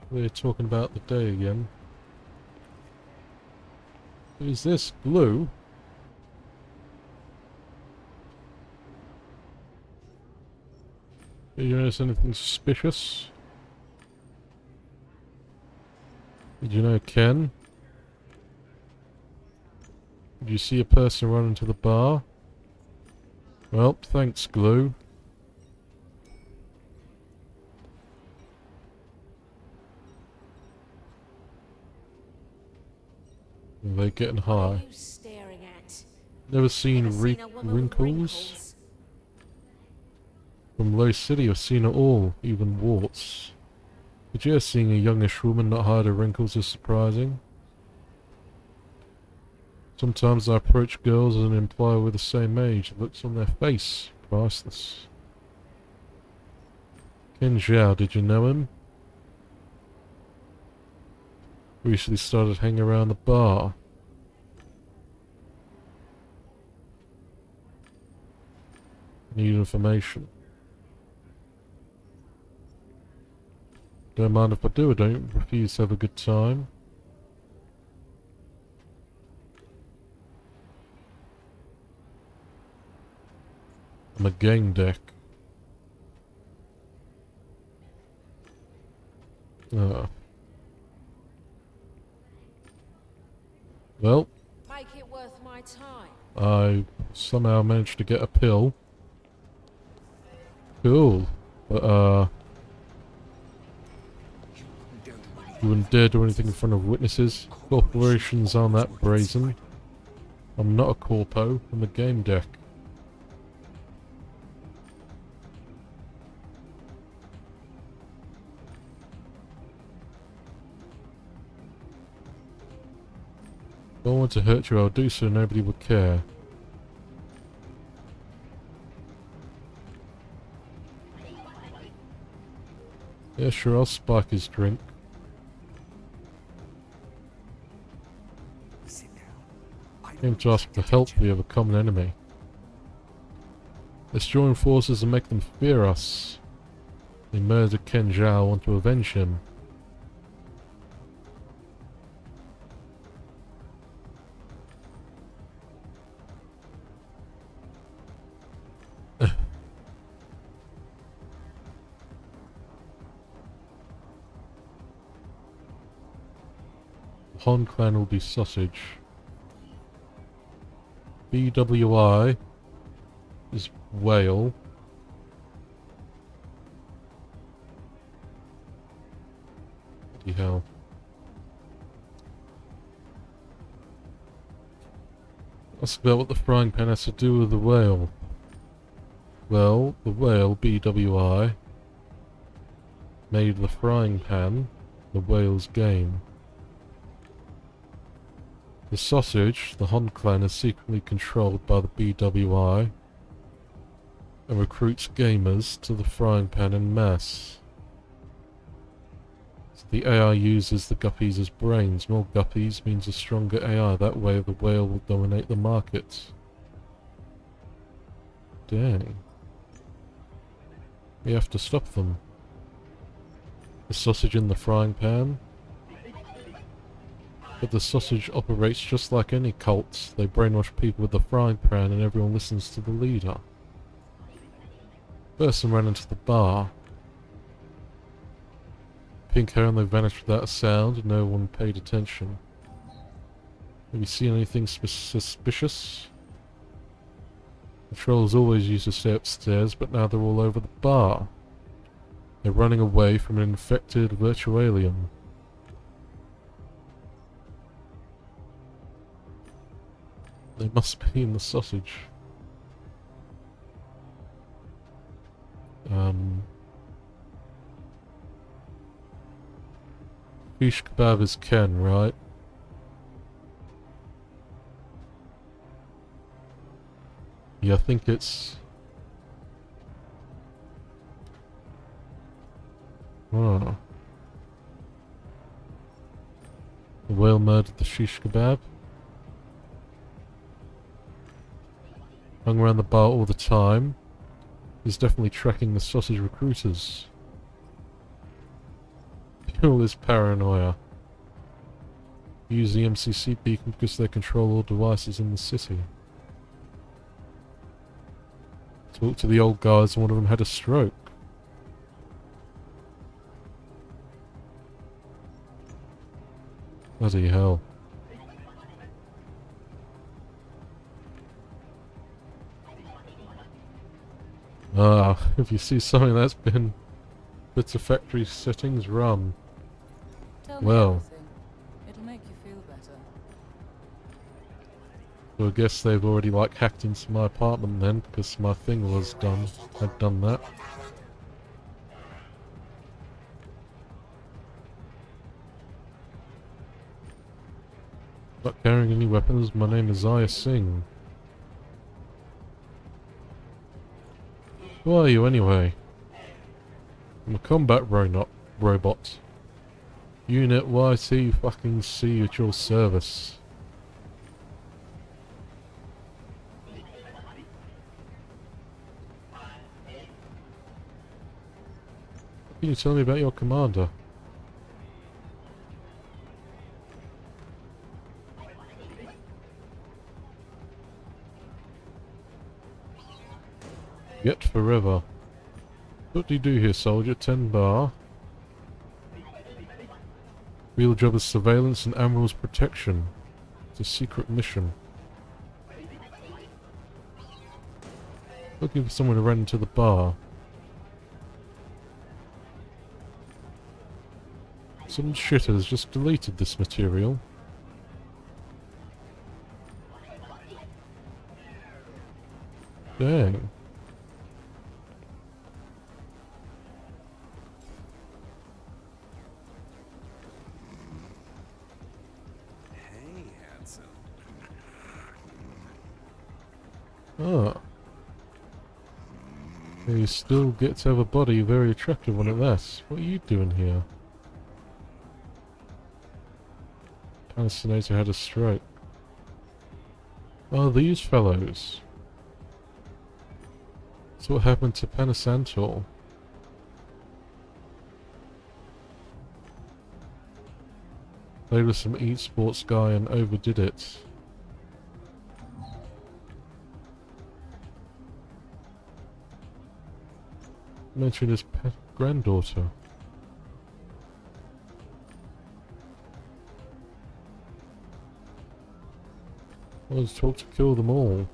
We're talking about the day again. Who's this? Blue? Did you notice anything suspicious? Did you know Ken? Did you see a person run into the bar? Well, thanks, Glue. Are they getting high? What are you staring at? Never seen Never seen a woman with wrinkles? From Low City, I've seen it all, even warts. Did you ever seeing a youngish woman not hide her wrinkles is surprising? Sometimes I approach girls and imply we're the same age. The looks on their face, priceless. Ken Zhao, did you know him? Recently started hanging around the bar. Need information. Don't mind if I do, I don't refuse to have a good time. I'm a Gamedec. Well, Make it worth my time. I somehow managed to get a pill. Cool. But, you wouldn't dare do anything in front of witnesses. Corporations aren't that brazen. I'm not a corpo, I'm a Gamedec. If I want to hurt you, I'll do so, nobody would care. Yeah, sure, I'll spike his drink. Came to ask for help, we have a common enemy. Let's join forces and make them fear us. They murdered Ken Zhao, want to avenge him. Hon clan will be sausage. BWI is whale. Bloody hell. Ask about what the frying pan has to do with the whale. Well, the whale, BWI, made the frying pan the whale's game. The sausage, the Hon clan, is secretly controlled by the BWI and recruits gamers to the frying pan en masse. So the AI uses the guppies as brains. More guppies means a stronger AI. That way the whale will dominate the market. Dang. We have to stop them. The sausage in the frying pan. But the sausage operates just like any cult. They brainwash people with the frying pan and everyone listens to the leader. Person ran into the bar. Pink hair and they vanished without a sound. No one paid attention. Have you seen anything suspicious? Patrols always used to stay upstairs, but now they're all over the bar. They're running away from an infected virtual alien. They must be in the sausage. Fish kebab is Ken, right? Yeah, I think it's... Oh. The whale murdered the shish kebab. Hung around the bar all the time. He's definitely tracking the sausage recruiters. All this paranoia. Use the MCC beacon because they control all devices in the city. Talked to the old guys and one of them had a stroke. Bloody hell. Ah, if you see something that's been put to factory settings, run. Tell me Well. everything. It'll make you feel better. So I guess they've already like hacked into my apartment then, because my thing was done. I'd done that. Not carrying any weapons, my name is Aya Singh. Who are you anyway? I'm a combat robot. Unit YT fucking C at your service. What can you tell me about your commander? Yet forever. What do you do here, soldier? 10 bar. Real job is surveillance and Admiral's protection. It's a secret mission. Looking for someone to run into the bar. Some shitters just deleted this material. Dang. Hey, handsome. Ah. You still get to have a body, very attractive one at that. What are you doing here? Palestinator had a stroke. Oh, these fellows. So what happened to Panasantor? Played with some esports guy and overdid it. Mentioned his pet granddaughter. I was told to kill them all.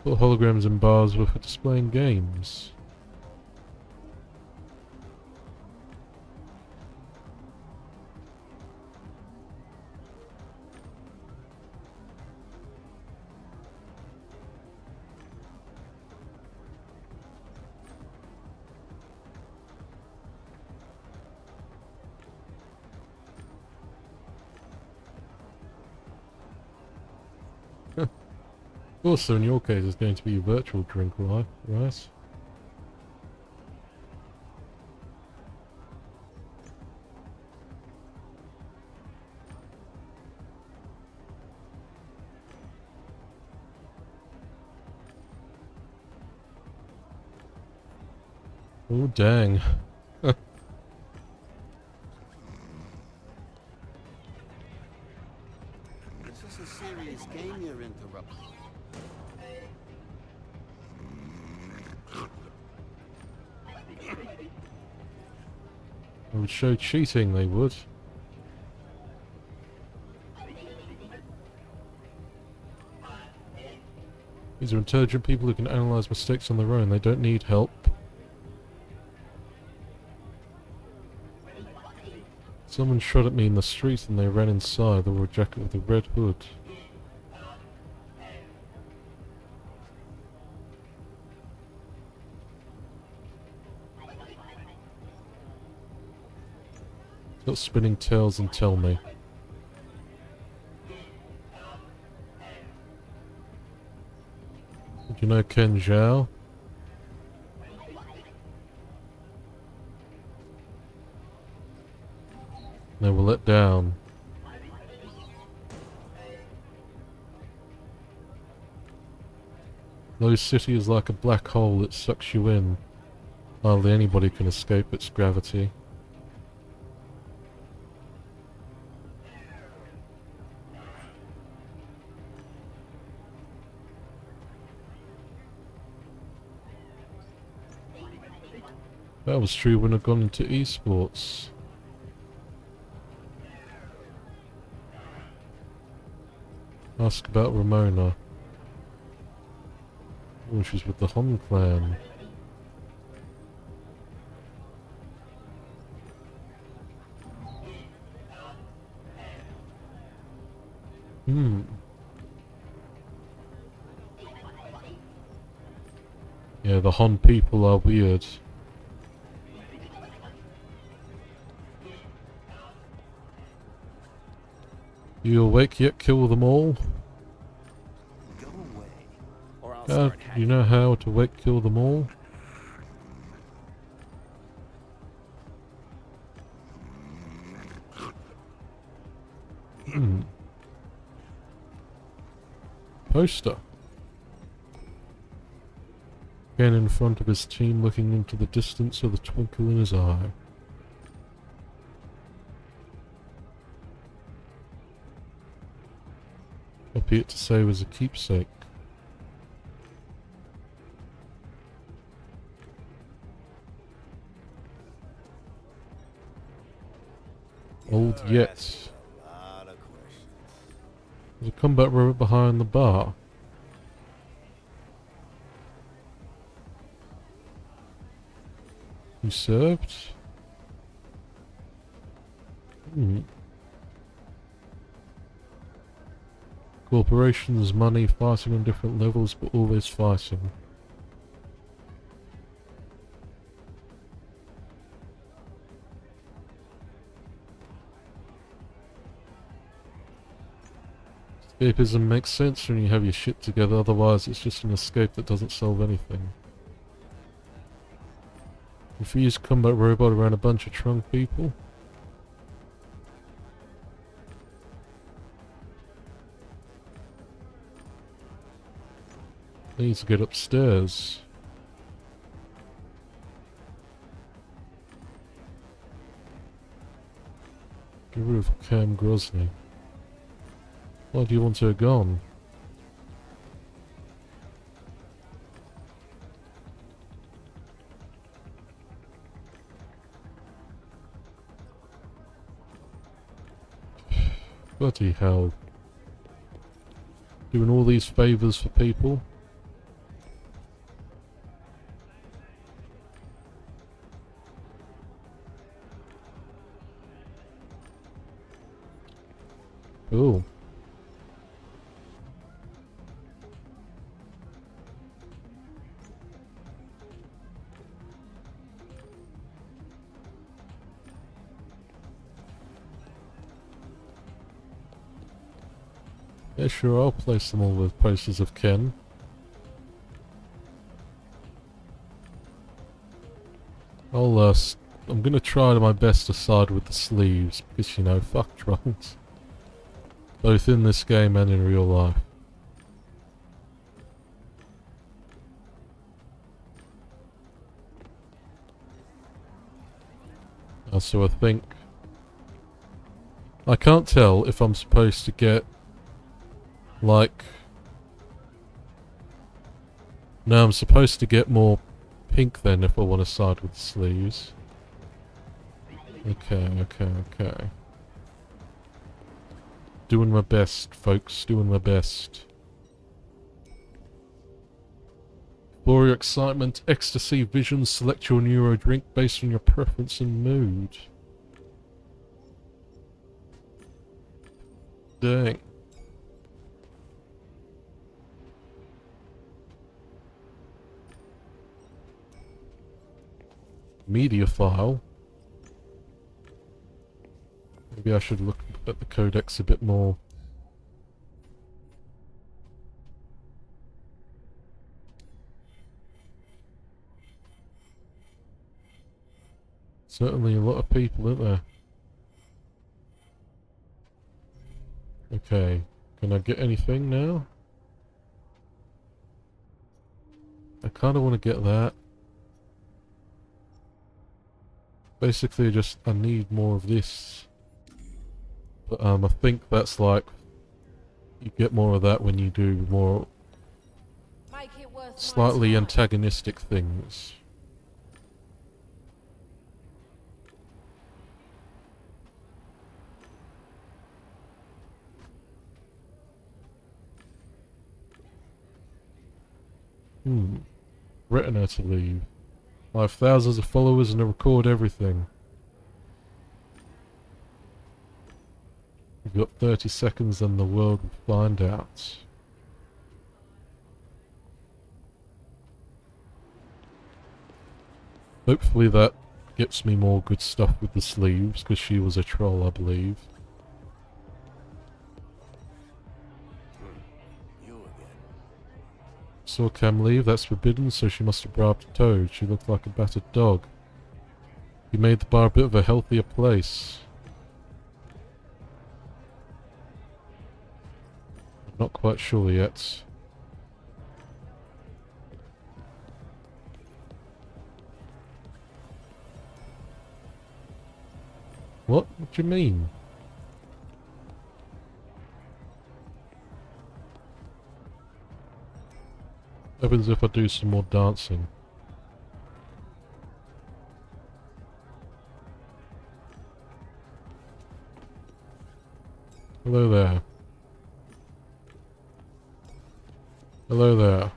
Put holograms in bars were for displaying games. Also, in your case, it's going to be a virtual drink, right? Oh, dang. This is a serious game you're interrupting. It would show cheating, they would. These are intelligent people who can analyze mistakes on their own. They don't need help. Someone shot at me in the street and they ran inside. They wore a jacket with a red hood. Stop spinning tales and tell me. Do you know Ken Zhao? They were let down. Low City is like a black hole that sucks you in. Hardly anybody can escape its gravity. That was true when I'd gone into esports. Ask about Ramona. Oh, she's with the Hon clan. Yeah, the Hon people are weird. You awake yet? Kill them all? Go away, or I'll Do start you know how to wake kill them all? Poster. Again in front of his team, looking into the distance with a twinkle in his eye. Copy it to save as a keepsake. Old yet. There's a combat robot behind the bar. You served? Corporations, money, fighting on different levels, but always fighting. Escapism makes sense when you have your shit together, otherwise it's just an escape that doesn't solve anything. If you use combat robot around a bunch of trunk people, they need to get upstairs. Get rid of Cam Grosny. Why do you want her gone? Bloody hell. Doing all these favours for people. Cool. Yeah, sure, I'll place them all with posters of Ken. I'm gonna try my best to side with the sleeves, because, you know, fuck trolls. Both in this game and in real life. So I think... I can't tell if I'm supposed to get... like... No, I'm supposed to get more pink then if I want to side with the sleeves. Okay. Doing my best, folks. Doing my best. For your excitement, ecstasy, vision, select your neuro drink based on your preference and mood. Dang. Media file. Maybe I should look at the codex a bit more. Certainly a lot of people, isn't there? Okay, can I get anything now? I kind of want to get that. Basically, I need more of this. But I think that's like, you get more of that when you do more slightly antagonistic things. Retina to leave. I have thousands of followers and I record everything. You've got 30 seconds and the world will find out. Hopefully that gets me more good stuff with the sleeves, because she was a troll, I believe. Saw Cam leave, that's forbidden, so she must have bribed a toad. She looked like a battered dog. You made the bar a bit of a healthier place. I'm not quite sure yet. What? What do you mean? What happens if I do some more dancing? Hello there. Hello there.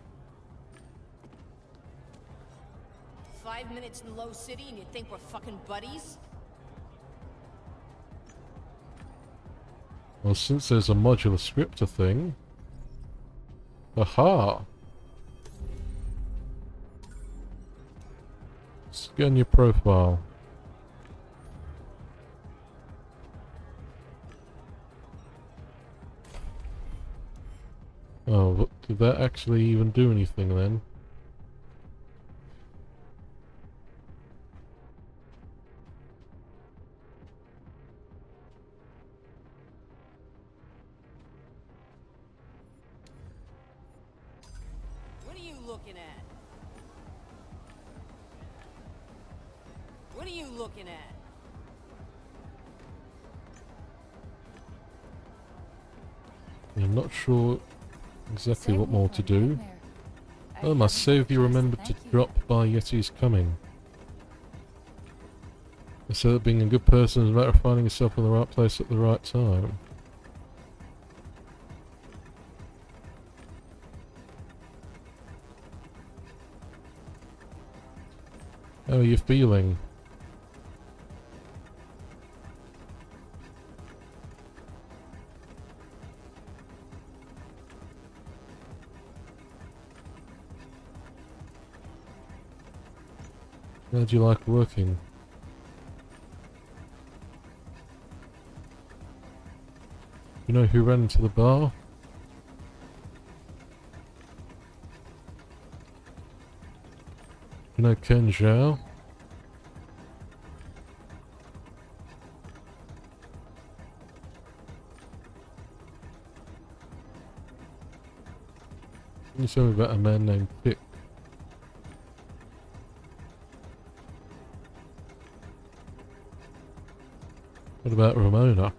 5 minutes in Low City and you think we're fucking buddies? Well, since there's a modular scripter thing... Aha! Scan your profile. Oh, did that actually even do anything then? What are you looking at? What are you looking at? I'm not sure exactly what more to do. Oh, my saviour remembered to drop by Yeti's coming. They said that being a good person is a matter of finding yourself in the right place at the right time. How are you feeling? How do you like working? You know who ran into the bar? You know Ken Zhao? Can you tell me about a man named Pick? What about Ramona?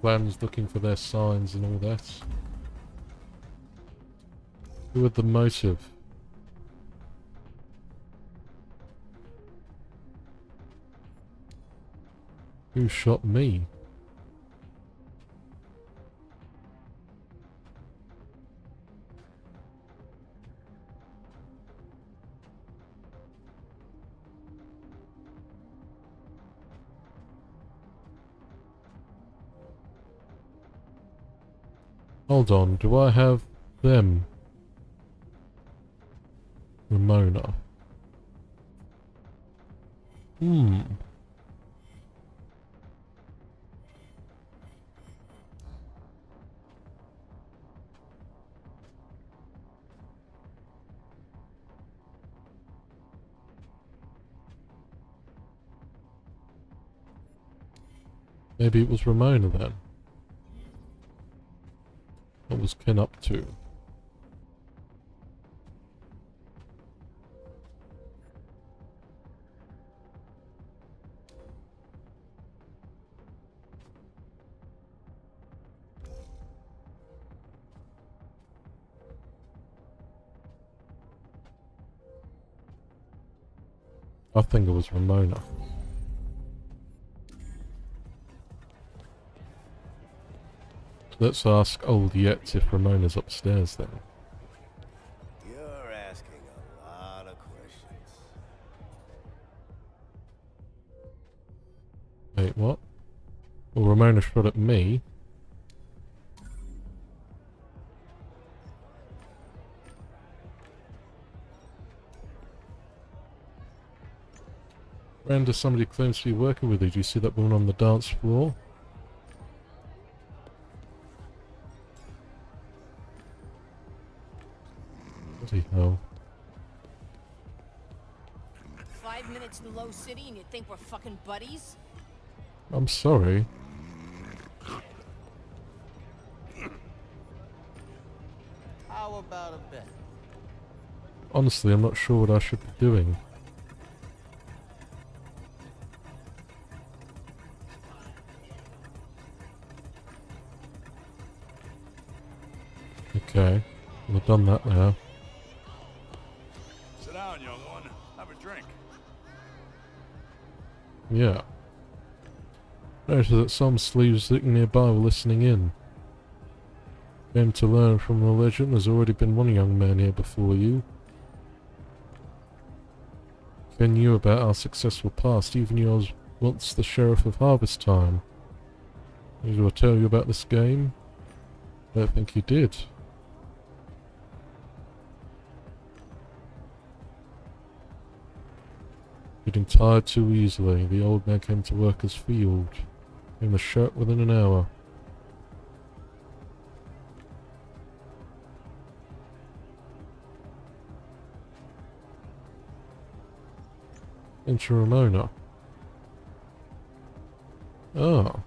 Clans looking for their signs and all that. Who had the motive? Who shot me? Hold on, do I have them? Ramona. Maybe it was Ramona then. What was Ken up to? I think it was Ramona. Let's ask old Yetz if Ramona's upstairs then. You're asking a lot of questions. Wait, what? Well, Ramona shot at me. Randa, somebody claims to be working with you. Do you see that woman on the dance floor? Bloody hell. 5 minutes in Low City and you think we're fucking buddies? I'm sorry. How about a bet? Honestly, I'm not sure what I should be doing. Okay, we've done that now. Sit down, young one. Have a drink. Yeah. Notice that some sleeves sitting nearby were listening in. Came to learn from the legend there's already been one young man here before you. Ken knew about our successful past, even yours once the sheriff of Harvest Time. Did I tell you about this game? I don't think he did. Getting tired too easily, the old man came to work as field. In the shirt within an hour. Into Ramona. Oh.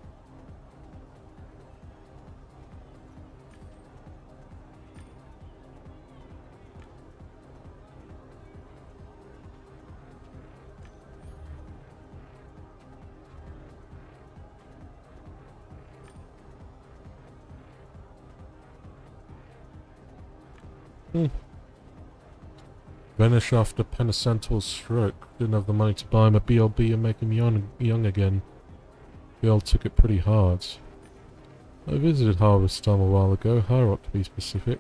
Vanished after Penicentle's stroke. Didn't have the money to buy him a BLB and make him young again. BL took it pretty hard. I visited Harvest Time a while ago, High Rock to be specific.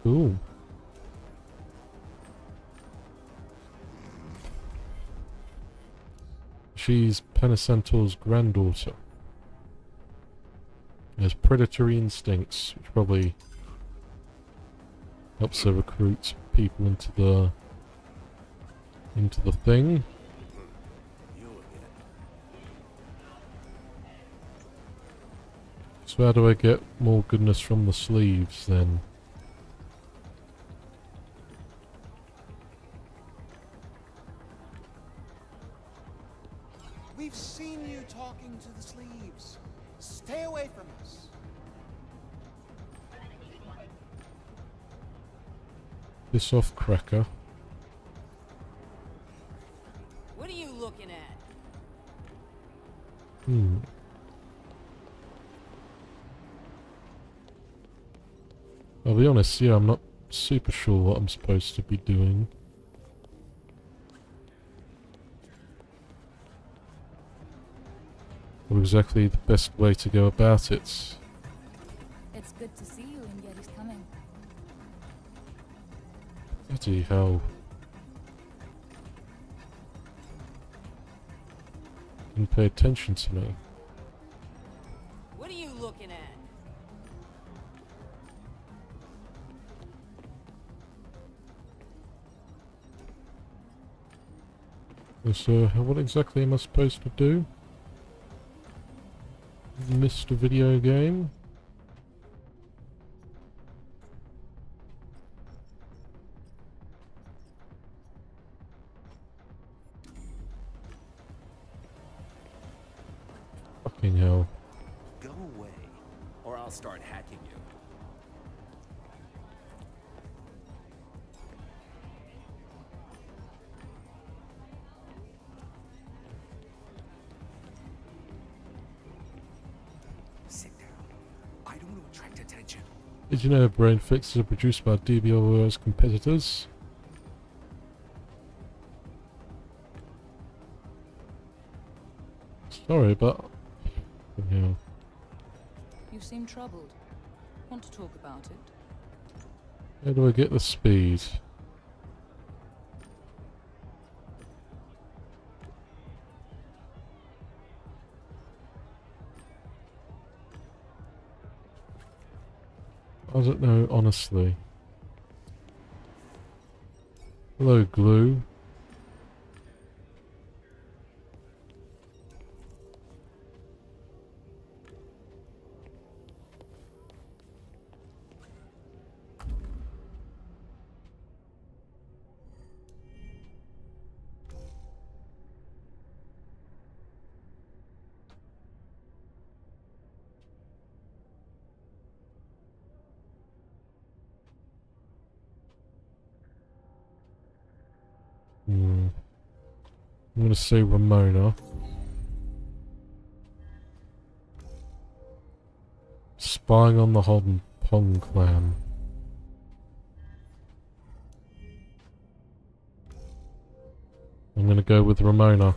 Cool. She's Penicentle's granddaughter. Has predatory instincts, which probably helps her recruit people into the thing. So how do I get more goodness from the sleeves then? We've seen you talking to the sleeves. Stay away from us. Piss off, Cracker. What are you looking at? I'll be honest, yeah, I'm not super sure what I'm supposed to be doing. Or exactly the best way to go about it. It's good to see you, and yet he's coming. Bloody hell. Didn't pay attention to me. What are you looking at? So, what exactly am I supposed to do? Missed a video game? Fucking hell. Go away, or I'll start hacking you. Sit down. I don't want to attract attention. Did you know brain fixes are produced by DBO's competitors? Sorry, but... yeah. You seem troubled. Want to talk about it? How do I get the speed? I don't know, honestly. Hello, glue. I'm gonna say Ramona. Spying on the Hong clan. I'm gonna go with Ramona.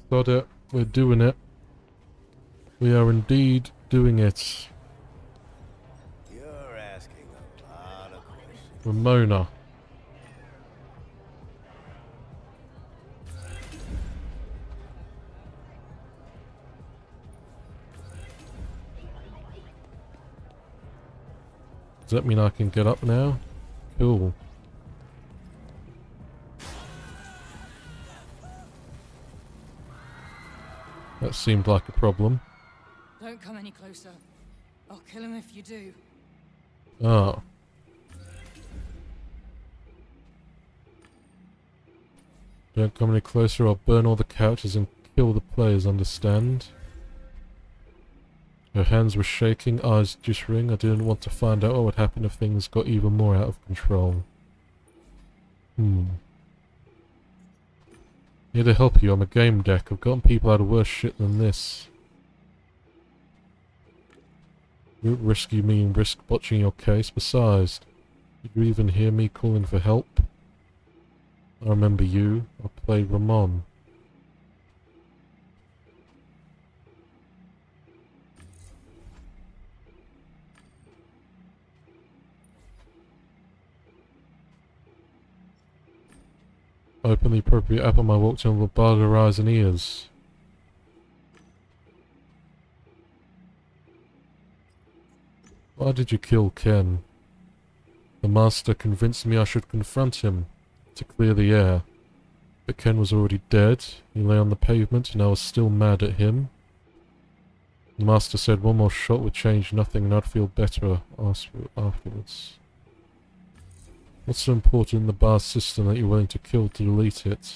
Got it. We're doing it. We are indeed doing it. You're asking a lot of questions. Ramona. Does that mean I can get up now? Cool. That seemed like a problem. Don't come any closer. I'll kill him if you do. Oh. Don't come any closer, I'll burn all the couches and kill the players, understand? Her hands were shaking, eyes jittering. I didn't want to find out what would happen if things got even more out of control. Here to help you, I'm a Gamedec. I've gotten people out of worse shit than this. You won't rescue me and risk botching your case. Besides, did you even hear me calling for help? I remember you. I played Ramon. I opened the appropriate app on I walked in with barred her eyes and ears. Why did you kill Ken? The master convinced me I should confront him to clear the air. But Ken was already dead. He lay on the pavement and I was still mad at him. The master said one more shot would change nothing and I'd feel better afterwards. What's so important in the bar system that you're willing to kill to delete it?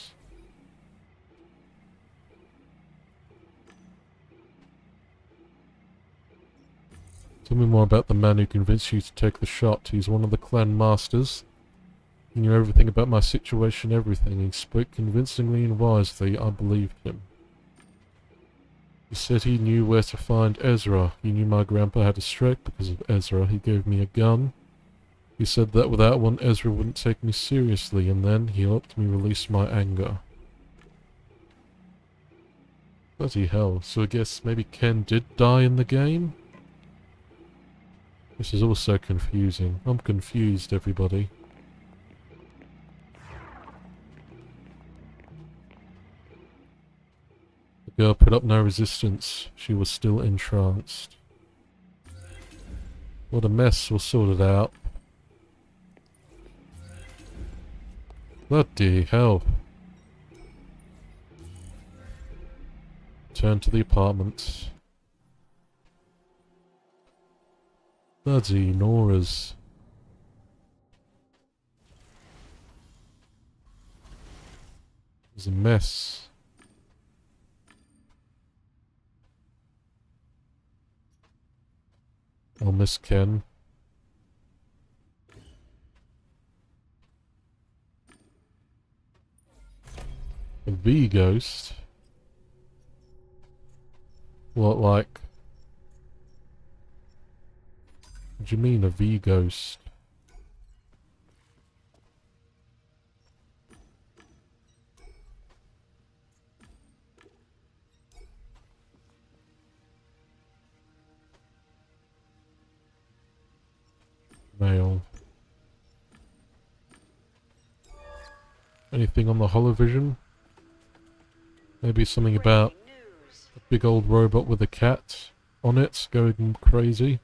Tell me more about the man who convinced you to take the shot. He's one of the clan masters. He knew everything about my situation, everything. He spoke convincingly and wisely. I believed him. He said he knew where to find Ezra. He knew my grandpa had a stroke because of Ezra. He gave me a gun. He said that without one, Ezra wouldn't take me seriously, and then he helped me release my anger. Bloody hell, so I guess maybe Ken did die in the game? This is also confusing. I'm confused, everybody. The girl put up no resistance. She was still entranced. What a mess, we'll sort it out. Bloody hell. Turn to the apartment. Bloody Nora's. It's a mess. I'll miss Ken. A V-ghost? What, like... What do you mean, a V-ghost? Mail. Anything on the holovision? Maybe something about a big old robot with a cat on it going crazy.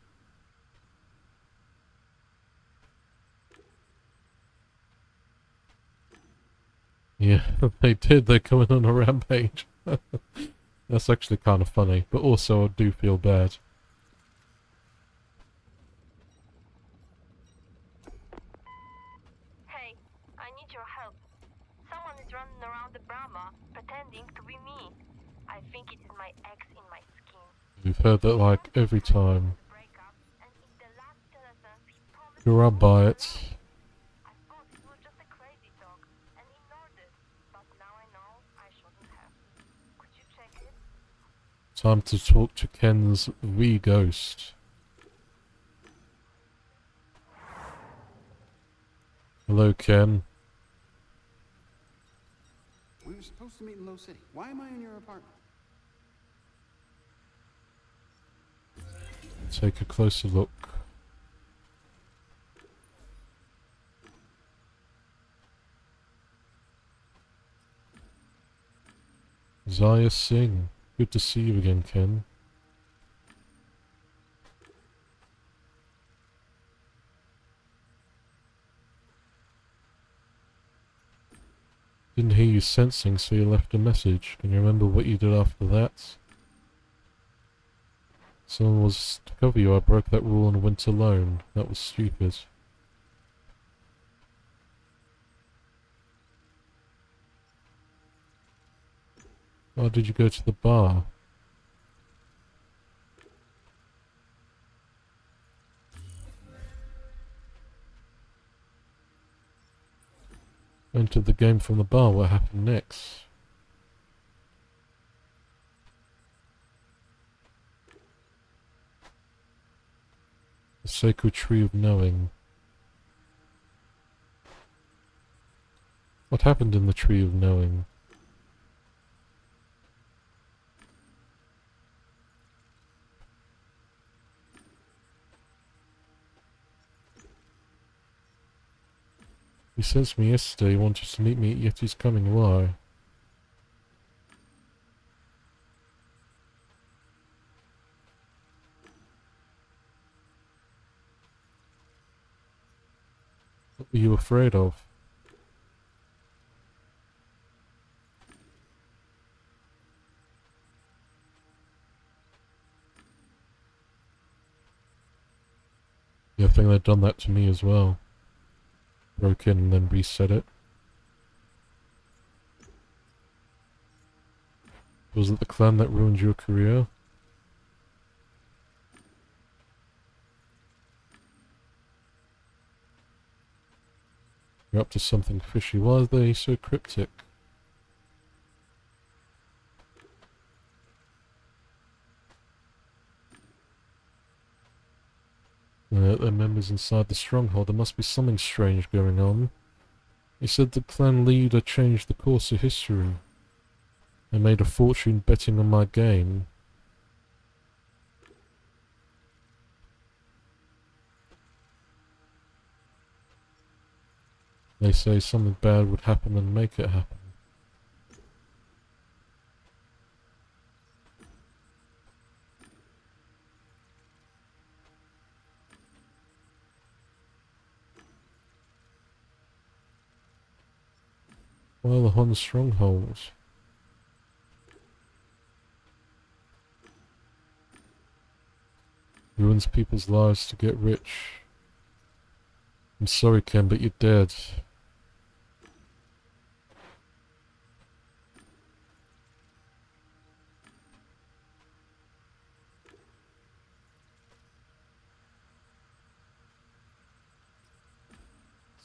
Yeah, they did. They're coming on a rampage. That's actually kind of funny, but also I do feel bad. Hey, I need your help. Someone is running around the Brahma, pretending to be me. I think it is my ex in my skin. We've heard that like every time. Break up, and in the last telephone, he promised You're up by it. I thought it was just a crazy talk, and ignored it. But now I know I shouldn't have. Could you check it? Time to talk to Ken's V-ghost. Hello, Ken. We were supposed to meet in Low City. Why am I in your apartment? Take a closer look. Zaya Singh. Good to see you again, Ken. Didn't hear you sensing, so you left a message. Can you remember what you did after that? Someone was to cover you. I broke that rule and went alone. That was stupid. Why did you go to the bar? Entered the game from the bar, what happened next? The sacred tree of knowing. What happened in the tree of knowing? He said to me yesterday he wanted to meet me at Yeti's coming. Why? What were you afraid of? Yeah, I think they'd done that to me as well. Broke in and then reset it. Was it the clan that ruined your career? You're up to something fishy. Why are they so cryptic? They're members inside the stronghold. There must be something strange going on. He said the clan leader changed the course of history. They made a fortune betting on my game. They say something bad would happen and make it happen. Well, the Hun strongholds. Ruins people's lives to get rich. I'm sorry, Ken, but you're dead. It's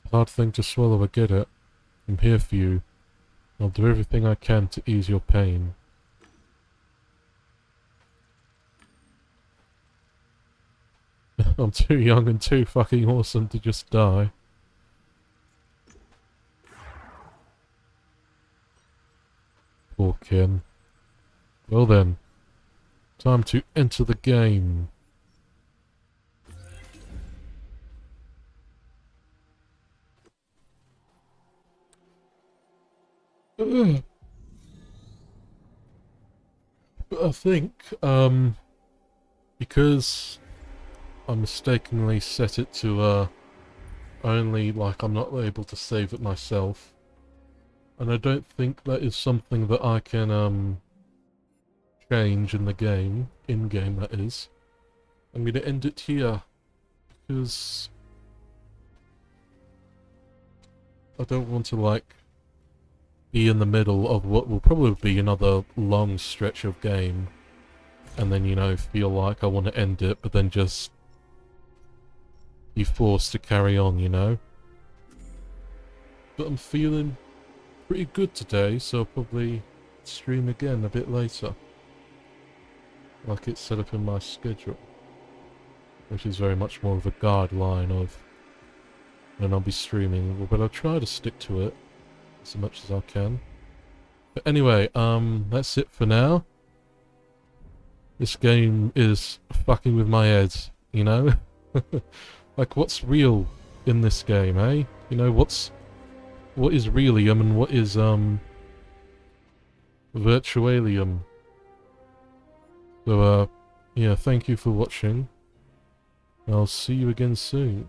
a hard thing to swallow, I get it. I'm here for you. I'll do everything I can to ease your pain. I'm too young and too fucking awesome to just die. Poor Ken. Well then, time to enter the game. But I think, because I mistakenly set it to, only, like, I'm not able to save it myself. And I don't think that is something that I can, change in the game. In-game, that is. I'm gonna end it here. Because I don't want to, like, be in the middle of what will probably be another long stretch of game. And then, you know, feel like I want to end it, but then just be forced to carry on, you know? But I'm feeling pretty good today, so I'll probably stream again a bit later. Like it's set up in my schedule. Which is very much more of a guideline of when I'll be streaming, but I'll try to stick to it as much as I can. But anyway, that's it for now. This game is fucking with my head, you know? Like, what's real in this game, eh? You know, what is realium and what is, virtualium? So, yeah, thank you for watching. I'll see you again soon.